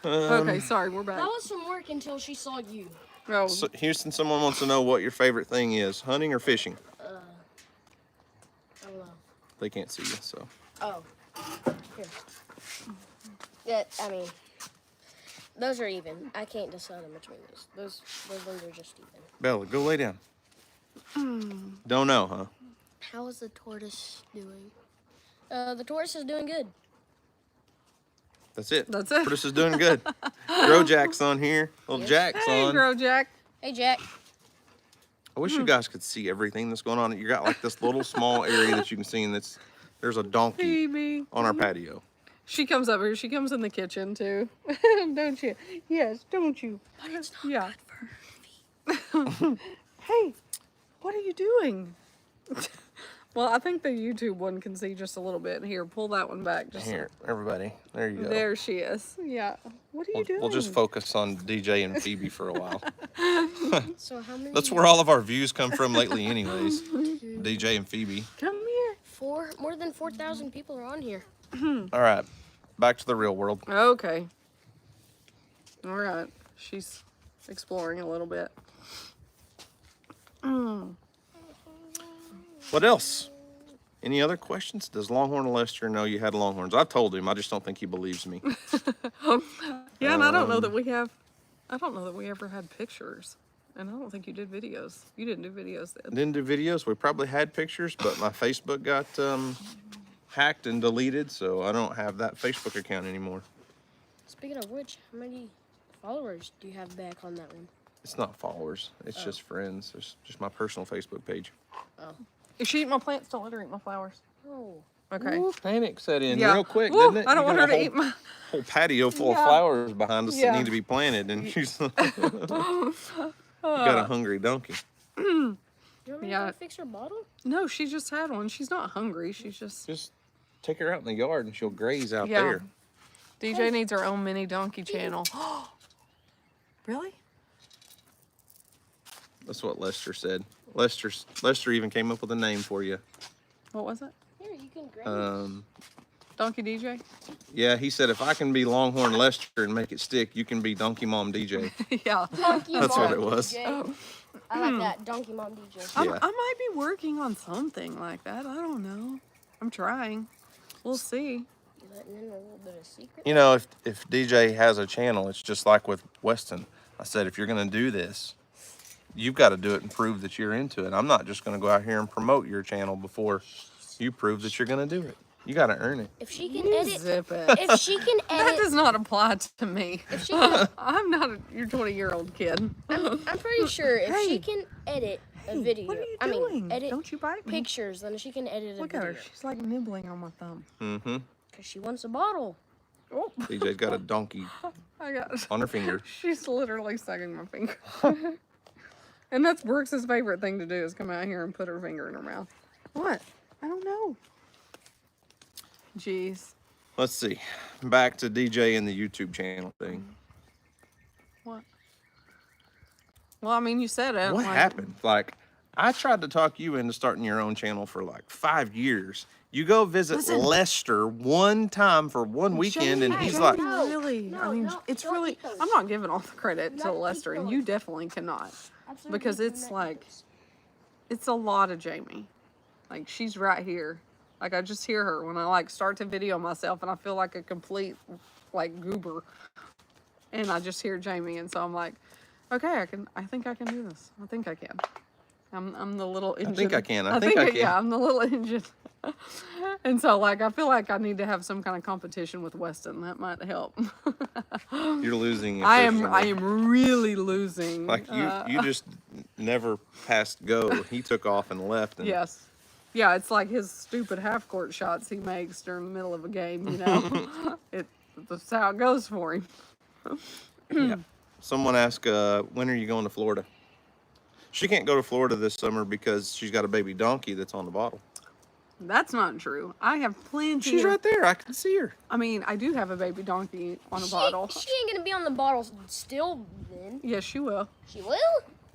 Okay, sorry, we're back. That was some work until she saw you. Oh, So, Houston, someone wants to know what your favorite thing is, hunting or fishing? I don't know. They can't see you, so. Oh. Here. Yeah, I mean, those are even. I can't decide on between those. Those ones are just even. Bella, go lay down. Don't know, huh? How is the tortoise doing? The tortoise is doing good. That's it. That's it. Curtis is doing good. Grow Jack's on here. Little Yes. Jack's hey, on. Grow Jack. Hey, Jack. I wish you guys could see everything that's going on. You got like this little small area that you can see, and there's a donkey Phoebe. on our patio. She comes over here. She comes in the kitchen too. Don't you? Yes, don't you? But it's not Yeah. good for her feet. Hey, what are you doing? Well, I think the YouTube one can see just a little bit. Here, pull that one back. Just Here, everybody. There you go. There she is. Yeah. What are you doing? We'll just focus on DJ and Phoebe for a while. So how many? That's where all of our views come from lately, anyways. DJ and Phoebe. Come here. More than 4,000 people are on here. All right, back to the real world. Okay. All right. She's exploring a little bit. What else? Any other questions? Does Longhorn Lester know you had Longhorns? I've told him. I just don't think he believes me. Yeah, and I don't know that we have. I don't know that we ever had pictures, and I don't think you did videos. You didn't do videos then. Didn't do videos. We probably had pictures, but my Facebook got hacked and deleted, so I don't have that Facebook account anymore. Speaking of which, how many followers do you have back on that one? It's not followers. It's just friends. It's just my personal Facebook page. Oh. Is she eat my plants? Don't let her eat my flowers. Oh. Okay. Ooh, panic set in Yeah. real quick, Ooh, didn't it? I don't You want got her a to eat my. whole patio full Yeah. of flowers behind us Yeah. that need to be planted, and she's you got a hungry donkey. You want me Yeah. to fix her bottle? No, she just had one. She's not hungry. She's just. Just take her out in the yard, and she'll graze out Yeah. there. DJ needs her own mini donkey channel. Really? That's what Lester said. Lester even came up with a name for you. What was it? Here, you can grab Donkey DJ? Yeah, he said if I can be Longhorn Lester and make it stick, you can be Donkey Mom DJ. Yeah. Donkey That's Mom what it was. DJ. I like that. Donkey Mom DJ. Yeah. I might be working on something like that. I don't know. I'm trying. We'll see. You letting in a little bit of secret? You know, if DJ has a channel, it's just like with Weston. I said, if you're going to do this, you've got to do it and prove that you're into it. I'm not just going to go out here and promote your channel before you prove that you're going to do it. You got to earn it. If she can You edit, zip it. if she can That edit, does not apply to me. if she can, I'm not your 20-year-old kid. I'm pretty sure if Hey. she can edit a video, What are you I doing? mean, edit Don't you bite me. pictures, then she can edit a Look at video. her. She's like nibbling on my thumb. Mm-hmm. Because she wants a bottle. Oh, DJ's got a donkey I got. on her finger. She's literally sucking my finger. And that's Brooks's favorite thing to do is come out here and put her finger in her mouth. What? I don't know. Jeez. Let's see. Back to DJ and the YouTube channel thing. What? Well, I mean, you said it. What like- happened? Like, I tried to talk you into starting your own channel for like 5 years. You go visit Listen. Lester one time for one weekend, and Jamie, he's Jamie, like, No, really? I no, mean, no, it's don't really. eat those. I'm not giving all the credit to Not eat Lester, and those. you definitely cannot, Absolutely because it's cannot eat like, those. it's a lot of Jamie. Like she's right here, Like I just hear her when I like start to video myself, and I feel like a complete like goober, and I just hear Jamie, and so I'm like, okay, I think I can do this. I think I can. I'm the little engine. I think I can. I think I can. Yeah, I'm the little engine. And so like I feel like I need to have some kind of competition with Weston. That might help. You're losing. I am really losing. Like you just never passed go. He took off and left. And Yes. Yeah, it's like his stupid half-court shots he makes during the middle of a game, you know? That's how it goes for him. Yeah. Someone asked, when are you going to Florida? She can't go to Florida this summer because she's got a baby donkey that's on the bottle. That's not true. I have plenty. She's right there. I can see her. I mean, I do have a baby donkey on a bottle. She ain't gonna be on the bottle still then. Yes, she will. She will?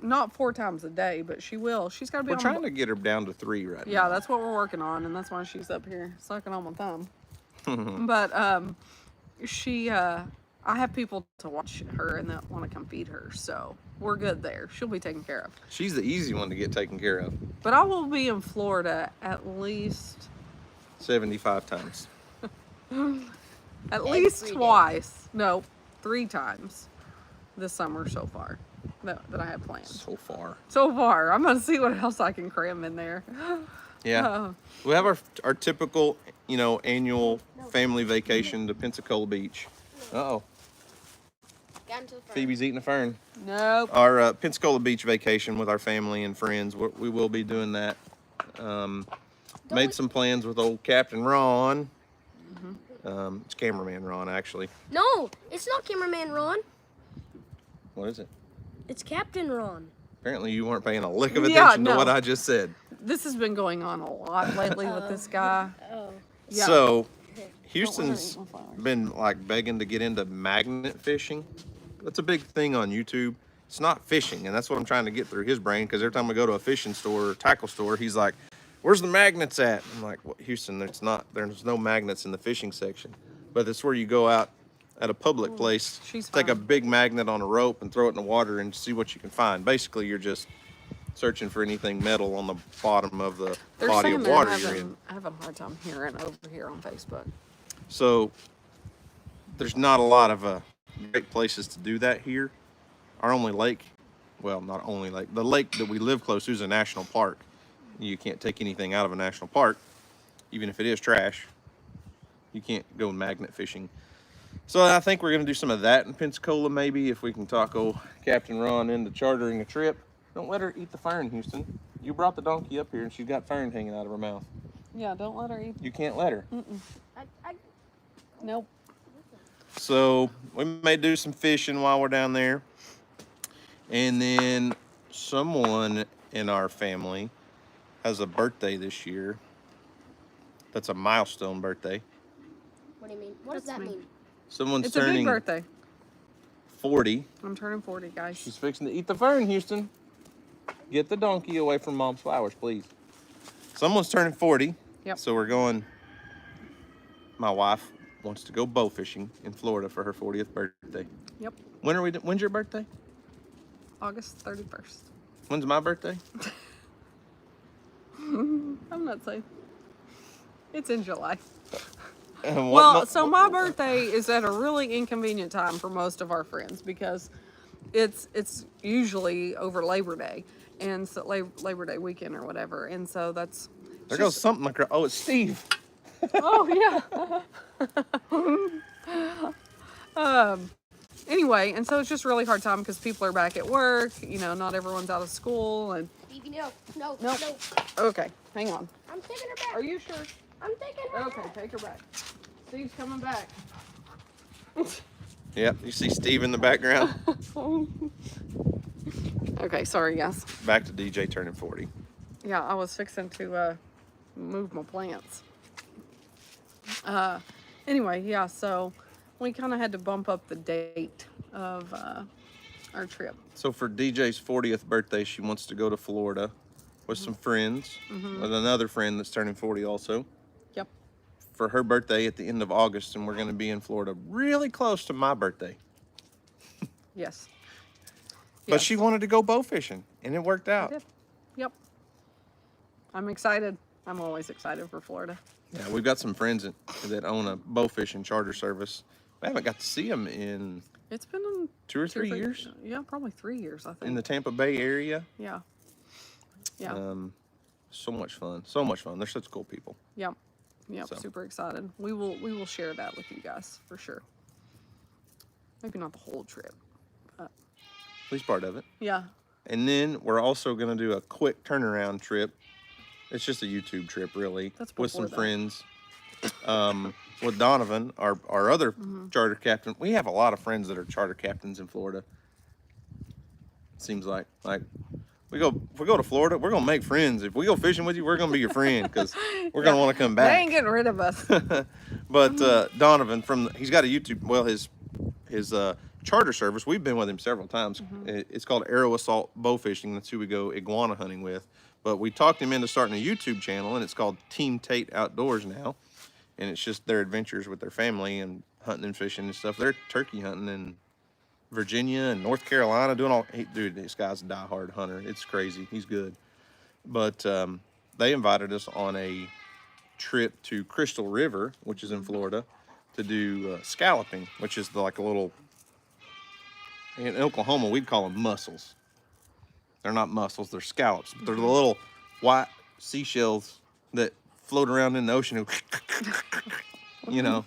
Not 4 times a day, but she will. She's got to be We're on trying to get her down to 3 right now. Yeah, that's what we're working on, and that's why she's up here sucking on my thumb. But she, I have people to watch her and that want to come feed her, so we're good there. She'll be taken care of. She's the easy one to get taken care of. But I will be in Florida at least 75 times. at least 3 days. twice. No, 3 times this summer so far that I have planned. So far. So far, I'm gonna see what else I can cram in there. Yeah. We have our typical, annual family vacation to Pensacola Beach. Uh-oh. Got into the front. Phoebe's eating a fern. Nope. Our Pensacola Beach vacation with our family and friends. We will be doing that. Made some plans with old Captain Ron. It's cameraman Ron, actually. No, it's not cameraman Ron. What is it? It's Captain Ron. Apparently you weren't paying a lick of Yeah, attention to no. what I just said. This has been going on a lot lately with this guy. Oh. Yeah. So, Don't Houston's let her eat my flowers. been like begging to get into magnet fishing. That's a big thing on YouTube. It's not fishing, and that's what I'm trying to get through his brain, because every time we go to a fishing store or tackle store, he's like, where's the magnets at? I'm like, well, Houston, there's no magnets in the fishing section. But it's where you go out at a public place, she's take a fine. big magnet on a rope and throw it in the water and see what you can find. Basically, you're just searching for anything metal on the bottom of the They're body saying of they're water you're in. having a hard time hearing over here on Facebook. So there's not a lot of great places to do that here. Our only lake, well, not only lake, the lake that we live close to is a national park. You can't take anything out of a national park, even if it is trash. You can't go magnet fishing. So I think we're going to do some of that in Pensacola, maybe, if we can talk old Captain Ron into chartering a trip. Don't let her eat the fern, Houston. You brought the donkey up here and she's got fern hanging out of her mouth. Yeah, don't let her eat. You can't let her. Nope. So we may do some fishing while we're down there. And then someone in our family has a birthday this year. That's a milestone birthday. What do you mean? What does That's that me. mean? Someone's It's a big turning birthday. 40. I'm turning 40, guys. She's fixing to eat the fern, Houston. Get the donkey away from Mom's flowers, please. Someone's turning 40. Yep. So we're going, my wife wants to go bow fishing in Florida for her 40th birthday. Yep. When's your birthday? August 31st. When's my birthday? I'm not saying. It's in July. And Well, so my birthday is at a really inconvenient time for most of our friends because it's usually over Labor Day and so Labor Day weekend or whatever, and so that's. there goes something like, oh, it's Steve. Oh yeah. Anyway, and so it's just a really hard time because people are back at work. Not everyone's out of school, and Phoebe, no. Nope. No. okay, hang on. I'm taking her back. Are you sure? I'm taking her Okay, back. take her back. Steve's coming back. Yep, you see Steve in the background. Okay, sorry guys. Back to DJ turning 40. Yeah, I was fixing to move my plants. Anyway, yeah, so we kind of had to bump up the date of our trip. So for DJ's 40th birthday, she wants to go to Florida with some friends, with another friend that's turning 40 also, Yep. for her birthday at the end of August, and we're going to be in Florida really close to my birthday. Yes. But she wanted to go bow fishing, and it worked I out. did. Yep. I'm excited. I'm always excited for Florida. Yeah, we've got some friends that own a bow fishing charter service. We haven't got to see them in It's been 2 or 3 years Yeah, probably 3 years, I think. in the Tampa Bay area. Yeah. Yeah. So much fun. So much fun. They're such cool people. Yep. Yep. So. Super excited. We will share that with you guys for sure. Maybe not the whole trip, but At least part of it. yeah. And then we're also going to do a quick turnaround trip. It's just a YouTube trip, really, That's with some before that. friends. With Donovan, our other charter captain. We have a lot of friends that are charter captains in Florida. Seems like if we go to Florida, we're gonna make friends. If we go fishing with you, we're gonna be your friend because we're gonna want to come They back. ain't getting rid of us. But Donovan he's got a YouTube. Well, his charter service. We've been with him several times. It's called Arrow Assault Bow Fishing. That's who we go iguana hunting with. But we talked him into starting a YouTube channel, and it's called Team Tate Outdoors now. And it's just their adventures with their family and hunting and fishing and stuff. They're turkey hunting in Virginia and North Carolina, doing all. Dude, this guy's a diehard hunter. It's crazy. He's good. But they invited us on a trip to Crystal River, which is in Florida, to do scalloping, which is like a little. In Oklahoma, we'd call them mussels. They're not mussels, they're scallops. But they're the little white seashells that float around in the ocean. You know.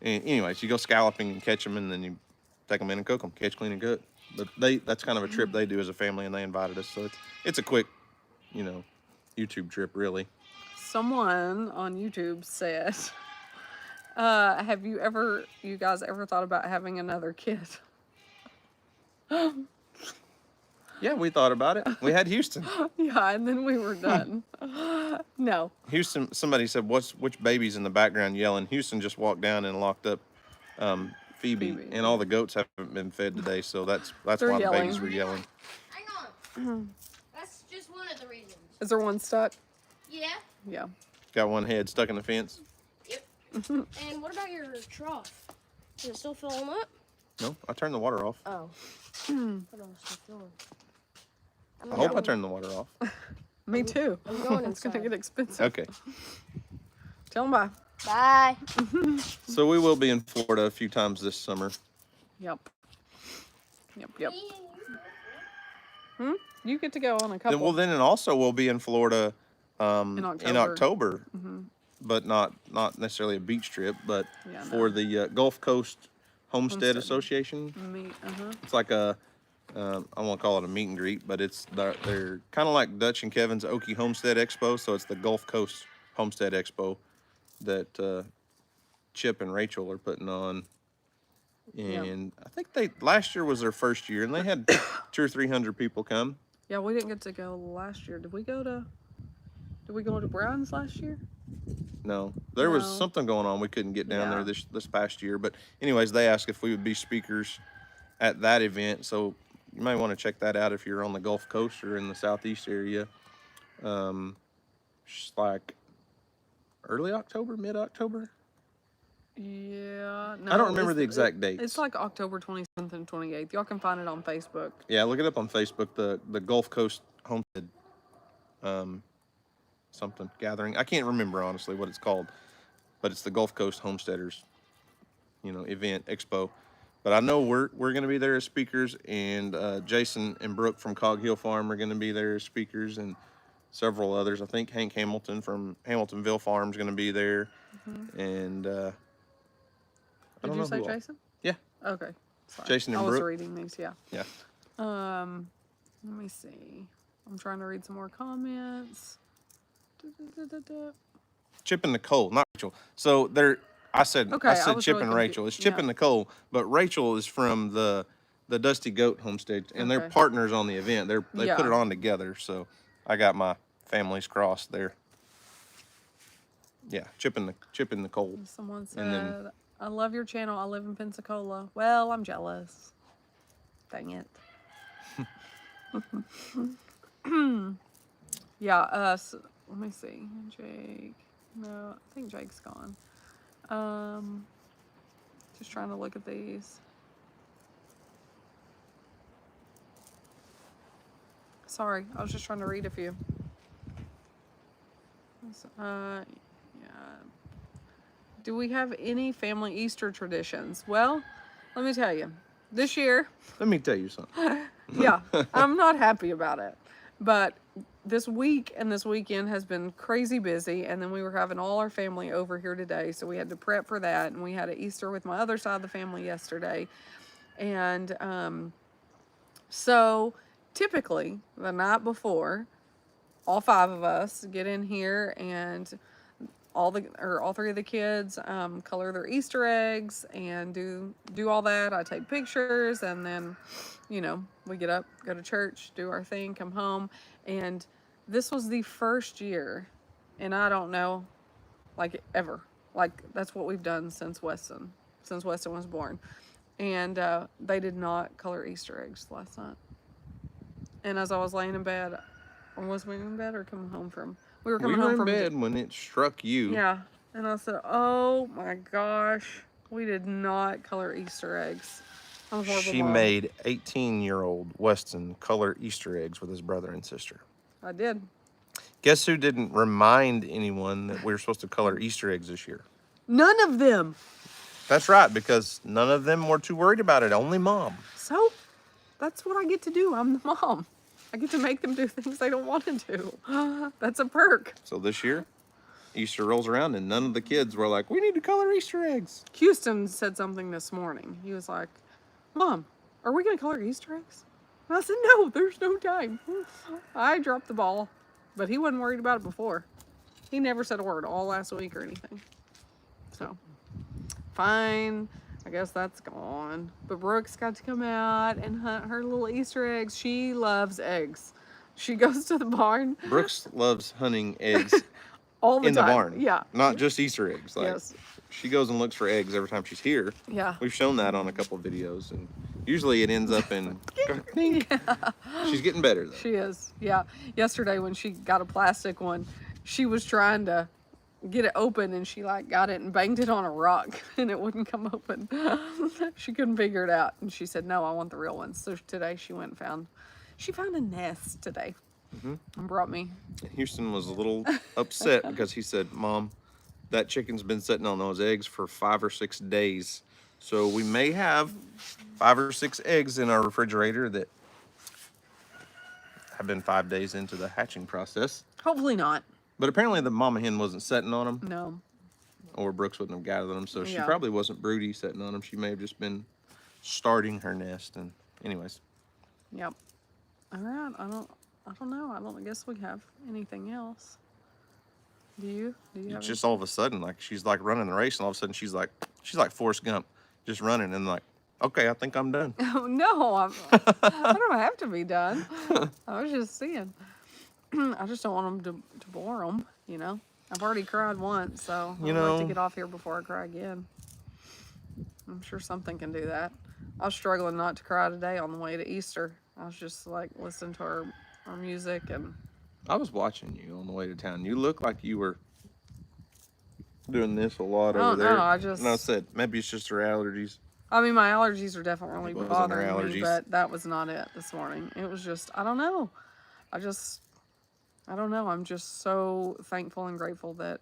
And anyways, you go scalloping and catch them, and then you take them in and cook them, catch, clean, and cook. But that's kind of a trip they do as a family, and they invited us. So it's a quick, YouTube trip, really. Someone on YouTube said, have you guys ever thought about having another kid? Yeah, we thought about it. We had Houston. Yeah, and then we were done. No. Houston, somebody said, which baby's in the background yelling? Houston just walked down and locked up Phoebe, and all the goats haven't been fed today, so that's why the babies were yelling. Hang on. That's just one of the reasons. Is there one stuck? Yeah. Yeah. Got one head stuck in the fence? Yep. And what about your trough? Is it still filling up? No, I turned the water off. Oh. What else is filling? I hope I turned the water off. Me too. I'm going It's going to inside. get expensive. Okay. Tell them bye. Bye. So we will be in Florida a few times this summer. Yep. Yep. You get to go on a couple. Then also we'll be in Florida in October. But not necessarily a beach trip, but for the Gulf Coast Homestead Association. It's like a, I won't call it a meet and greet, but they're kind of like Dutch and Kevin's Okie Homestead Expo. So it's the Gulf Coast Homestead Expo that Chip and Rachel are putting on. And I think last year was their first year, and they had 200 or 300 people come. Yeah, we didn't get to go last year. Did we go to Brown's last year? No, there was something going on. We couldn't get down there this past year. But anyways, they asked if we would be speakers at that event. So you might want to check that out if you're on the Gulf Coast or in the Southeast area. Just like early October, mid-October. Yeah. No, I don't remember the exact dates. It's like October 27th and 28th. Y'all can find it on Facebook. Yeah, look it up on Facebook. The Gulf Coast Homestead something gathering. I can't remember honestly what it's called, but it's the Gulf Coast Homesteaders, event expo. But I know we're going to be there as speakers, and Jason and Brooke from Cog Hill Farm are going to be there as speakers, and several others. I think Hank Hamilton from Hamiltonville Farm is going to be there, and Did you say Jason? Yeah. Okay. Sorry. Jason and I was Brooke. reading these. Yeah. Yeah. Let me see. I'm trying to read some more comments. Chip and Nicole, not Rachel. So I said Chip and Rachel. It's Chip and Nicole, but Rachel is from the Dusty Goat Homestead, and they're partners on the event. They put it on together, so I got my families crossed there. Yeah, Chip and Nicole. Someone said, I love your channel. I live in Pensacola. Well, I'm jealous. Dang it. Yeah, let me see. Jake. No, I think Jake's gone. Just trying to look at these. Sorry, I was just trying to read a few. Yeah. Do we have any family Easter traditions? Well, let me tell you. This year, Let me tell you something. yeah, I'm not happy about it. But this week and this weekend has been crazy busy, and then we were having all our family over here today, so we had to prep for that, and we had an Easter with my other side of the family yesterday. And so typically the night before, all five of us get in here and all three of the kids color their Easter eggs and do all that. I take pictures, and then we get up, go to church, do our thing, come home. And this was the first year, and I don't know, like ever, like that's what we've done since Weston was born. And they did not color Easter eggs last night. And as I was laying in bed, or was we in bed or coming home from? We were coming home from bed when it struck you. Yeah, and I said, "Oh my gosh, we did not color Easter eggs." I'm a horrible She mom. made 18-year-old Weston color Easter eggs with his brother and sister. I did. Guess who didn't remind anyone that we were supposed to color Easter eggs this year? None of them. That's right, because none of them were too worried about it. Only Mom. So, that's what I get to do. I'm the mom. I get to make them do things they don't want to do. That's a perk. So this year, Easter rolls around and none of the kids were like, we need to color Easter eggs. Houston said something this morning. He was like, "Mom, are we going to color Easter eggs?" And I said, "No, there's no time." I dropped the ball, but he wasn't worried about it before. He never said a word all last week or anything. So, fine. I guess that's gone. But Brooks got to come out and hunt her little Easter eggs. She loves eggs. She goes to the barn Brooks loves hunting eggs all the in time. the barn. Yeah. Not just Easter eggs. Like, Yes. she goes and looks for eggs every time she's here. Yeah. We've shown that on a couple of videos, and usually it ends up in... She's getting better, though. She is. Yeah. Yesterday when she got a plastic one, she was trying to get it open, and she like got it and banged it on a rock and it wouldn't come open. She couldn't figure it out, and she said, "No, I want the real ones." So today she went and found a nest today and brought me. Houston was a little upset because he said, "Mom, that chicken's been sitting on those eggs for 5 or 6 days. So we may have 5 or 6 eggs in our refrigerator that have been 5 days into the hatching process." Hopefully not. But apparently the mama hen wasn't sitting on them, No. or Brooks wouldn't have gathered them. So she Yeah. probably wasn't broody sitting on them. She may have just been starting her nest. And anyways, Yep. All right. I don't know. I guess we have anything else. Do you have it's just all of a sudden, like she's like running the race, and all of a sudden she's like Forrest Gump, just running, and like, okay, I think I'm done. Oh, no, I don't have to be done. I was just seeing. I just don't want them to bore them, I've already cried once, so I'd like to get off here before I cry again. I'm sure something can do that. I was struggling not to cry today on the way to Easter. I was just like listening to our music, and I was watching you on the way to town. You look like you were doing this a lot over there. No, and I said, maybe it's just her allergies. I mean, my allergies are definitely It wasn't bothering her me, allergies. but that was not it this morning. It was just, I don't know. I don't know. I'm just so thankful and grateful that,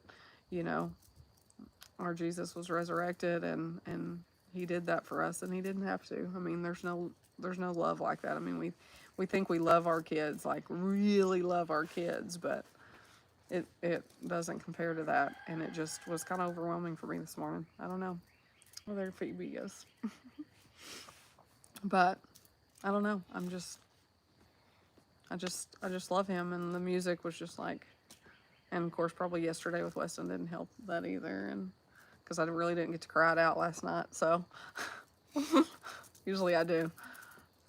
our Jesus was resurrected and he did that for us, and he didn't have to. I mean, there's no love like that. I mean, we think we love our kids, like really love our kids, but it doesn't compare to that. And it just was kind of overwhelming for me this morning. I don't know. Well, there Phoebe is. But I don't know. I just love him, and the music was just like, and of course probably yesterday with Weston didn't help that either, and because I really didn't get to cry it out last night, so usually I do,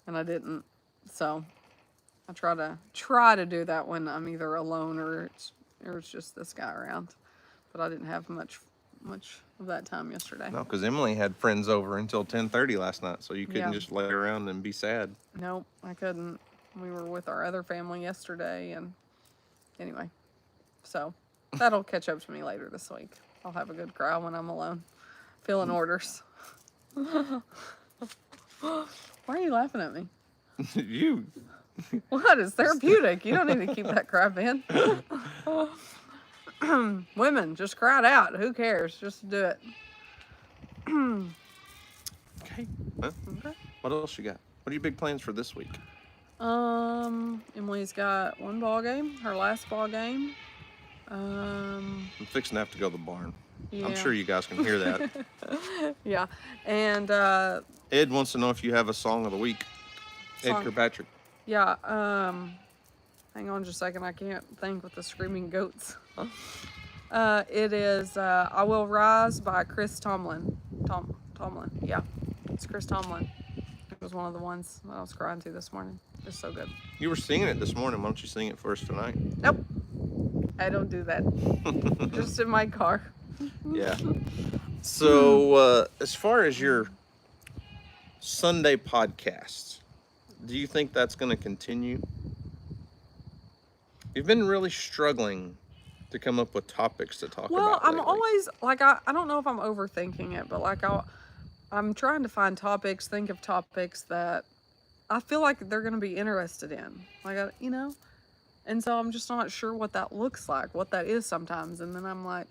and I didn't. So I try to do that when I'm either alone or it's just this guy around, but I didn't have much of that time yesterday. No, because Emily had friends over until 10:30 last night, so you couldn't Yeah. just lay around and be sad. Nope, I couldn't. We were with our other family yesterday, and anyway, so that'll catch up to me later this week. I'll have a good cry when I'm alone, filling orders. Why are you laughing at me? You. What? It's therapeutic. You don't need to keep that crap in. Women, just cry it out. Who cares? Just do it. Okay. Well, what else you got? What are your big plans for this week? Emily's got one ball game, her last ball game. I'm fixing to have to go to the barn. Yeah. I'm sure you guys can hear that. Yeah. And Ed wants to know if you have a song of the week. Ed Kirkpatrick. Yeah, hang on just a second, I can't think with the screaming goats. It is I Will Rise by Chris Tomlin. Tomlin, yeah. It's Chris Tomlin. It was one of the ones that I was crying to this morning. It's so good. You were singing it this morning. Why don't you sing it for us tonight? Nope. I don't do that. Just in my car. Yeah. So, as far as your Sunday podcasts, do you think that's going to continue? You've been really struggling to come up with topics to talk about. Well, I'm lately. always, like, I don't know if I'm overthinking it, but, like, I'm trying to find topics, think of topics that I feel like they're going to be interested in. Like, you know? And so I'm just not sure what that looks like, what that is sometimes. And then I'm like,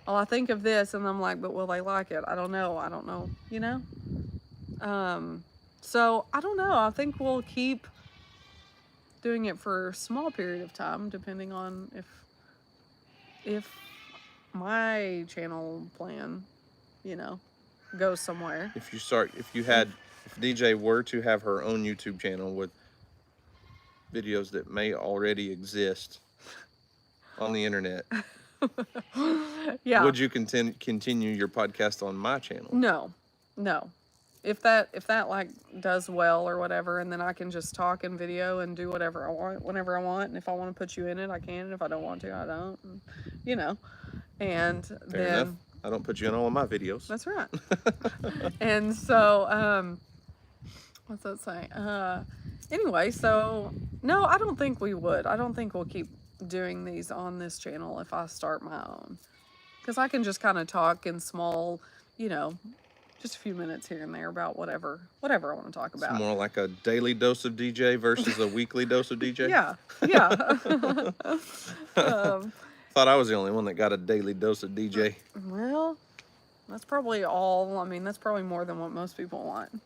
oh, I think of this, and I'm like, but will they like it? I don't know, you know? So I don't know. I think we'll keep doing it for a small period of time, depending on if my channel plan, you know, goes somewhere. If DeJay were to have her own YouTube channel with videos that may already exist on the internet, Yeah. would you continue your podcast on my channel? No. If that like does well or whatever, and then I can just talk in video and do whatever I want whenever I want, and if I want to put you in it, I can, and if I don't want to, I don't, and, you know. And Fair then enough. I don't put you in all of my videos. That's right. And so what's that saying? Anyway, so no, I don't think we would. I don't think we'll keep doing these on this channel if I start my own, because I can just kind of talk in small, you know, just a few minutes here and there about whatever I want to talk about. It's more like a daily dose of DeJay versus a weekly dose of DeJay. Yeah. Thought I was the only one that got a daily dose of DeJay. Well, that's probably all. I mean, that's probably more than what most people want.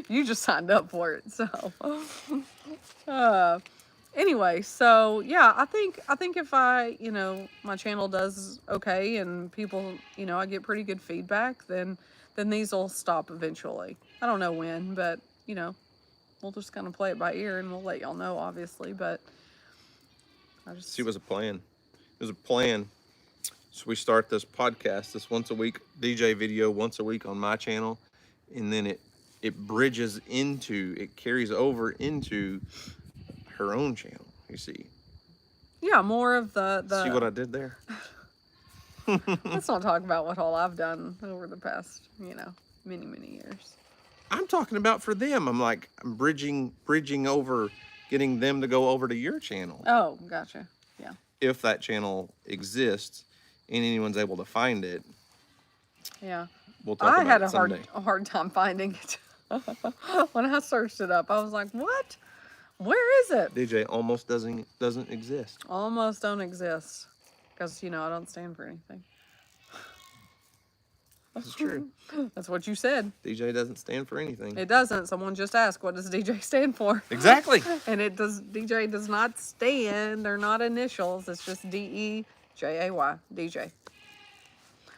You just signed up for it, so. Anyway, so yeah, I think if I, you know, my channel does okay and people, you know, I get pretty good feedback, then these will stop eventually. I don't know when, but you know, we'll just kind of play it by ear and we'll let y'all know, obviously. But I just See, it was a plan. It was a plan. So we start this podcast, this once a week DeJay video, once a week on my channel, and then it carries over into her own channel. You see? Yeah, more of the. See what I did there? Let's not talk about what all I've done over the past, you know, many years. I'm talking about for them. I'm bridging over, getting them to go over to your channel. Oh, gotcha. Yeah. If that channel exists and anyone's able to find it. Yeah. We'll talk about it someday. a hard time finding it. When I searched it up, I was like, what? Where is it? DeJay almost doesn't exist. Almost don't exist. Because, you know, I don't stand for anything. That's true. That's what you said. DeJay doesn't stand for anything. It doesn't. Someone just asked, what does DeJay stand for? Exactly. And DeJay does not stand. They're not initials. It's just DEJAY, DeJay.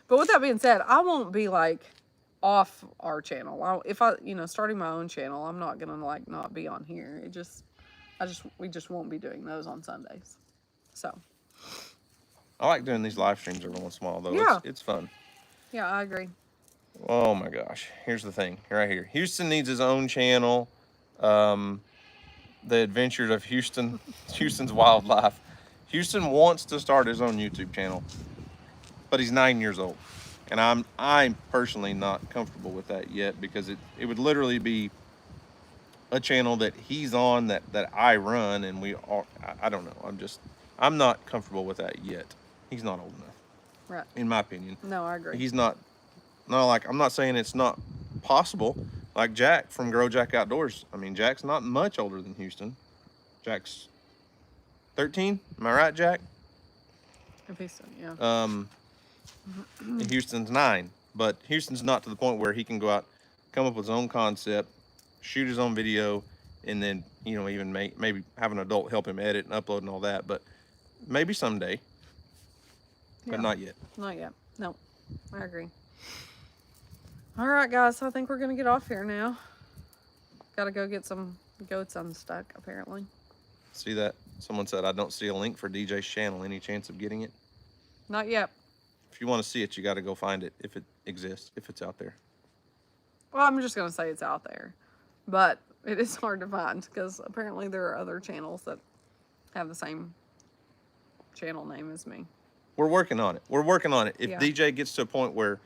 But with that being said, I won't be like off our channel. If I, you know, starting my own channel, I'm not gonna like not be on here. We just won't be doing those on Sundays. So. I like doing these live streams every once in a while, though. Yeah. It's fun. Yeah, I agree. Oh my gosh. Here's the thing. Right here. Houston needs his own channel. The Adventures of Houston's Wildlife. Houston wants to start his own YouTube channel, but he's 9 years old. And I'm personally not comfortable with that yet, because it would literally be a channel that he's on that I run, and I don't know. I'm not comfortable with that yet. He's not old enough. Right. In my opinion. No, I agree. He's not, no, like, I'm not saying it's not possible. Like Jack from Grow Jack Outdoors. I mean, Jack's not much older than Houston. Jack's 13. Am I right, Jack? If he's still, yeah. And Houston's 9. But Houston's not to the point where he can go out, come up with his own concept, shoot his own video, and then, you know, even maybe have an adult help him edit and upload and all that. But maybe someday. But not yet. Not yet. No, I agree. All right, guys. I think we're going to get off here now. Got to go get some goats unstuck, apparently. See that? Someone said, I don't see a link for DJ's channel. Any chance of getting it? Not yet. If you want to see it, you got to go find it if it exists, if it's out there. Well, I'm just going to say it's out there. But it is hard to find because apparently there are other channels that have the same channel name as me. We're working on it. We're working on it. If Yeah. DJ gets to a point where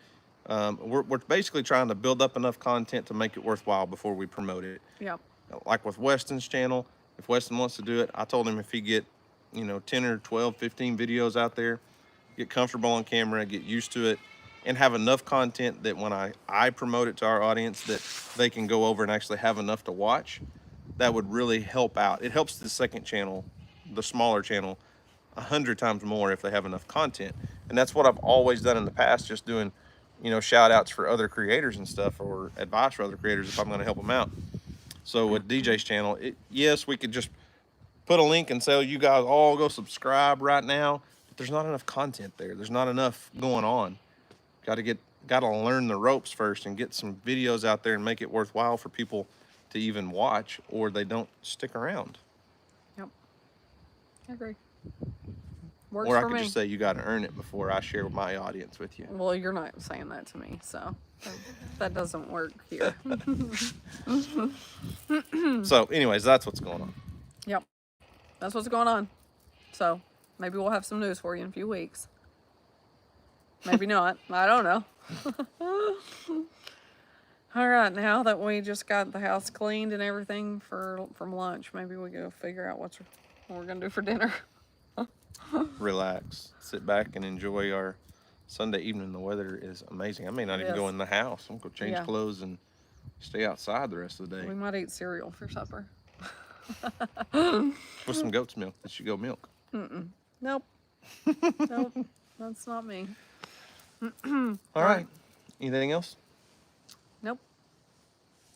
we're basically trying to build up enough content to make it worthwhile before we promote it. Yep. Like with Weston's channel, if Weston wants to do it, I told him if he get, 10 or 12, 15 videos out there, get comfortable on camera, get used to it, and have enough content that when I promote it to our audience that they can go over and actually have enough to watch, that would really help out. It helps the second channel, the smaller channel, 100 times more if they have enough content. And that's what I've always done in the past, just doing, shout outs for other creators and stuff, or advice for other creators if I'm going to help them out. So with DJ's channel, yes, we could just put a link and say, oh, you guys all go subscribe right now. But there's not enough content there. There's not enough going on. Got to learn the ropes first and get some videos out there and make it worthwhile for people to even watch, or they don't stick around. Yep. I agree. Works Or I for could me. just say you got to earn it before I share my audience with you. Well, you're not saying that to me, so that doesn't work here. So anyways, that's what's going on. Yep. That's what's going on. So maybe we'll have some news for you in a few weeks. Maybe not. I don't know. All right, now that we just got the house cleaned and everything from lunch, maybe we go figure out what we're going to do for dinner. Relax, sit back and enjoy our Sunday evening. The weather is amazing. I may not even Yes. go in the house. I'm going to change Yeah. clothes and stay outside the rest of the day We might eat cereal for supper. with some goat's milk. That should go milk. Nope. Nope. That's not me. All right. Anything else? Nope.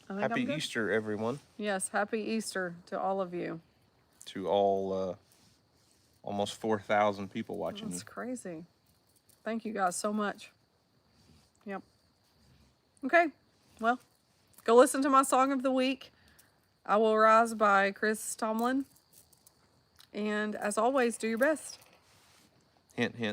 I think I'm Happy good. Easter, everyone. Yes, happy Easter to all of you. To all almost 4,000 people watching That's you. crazy. Thank you guys so much. Yep. Okay. Well, go listen to my song of the week, I Will Rise by Chris Tomlin. And as always, do your best. Hint, hint.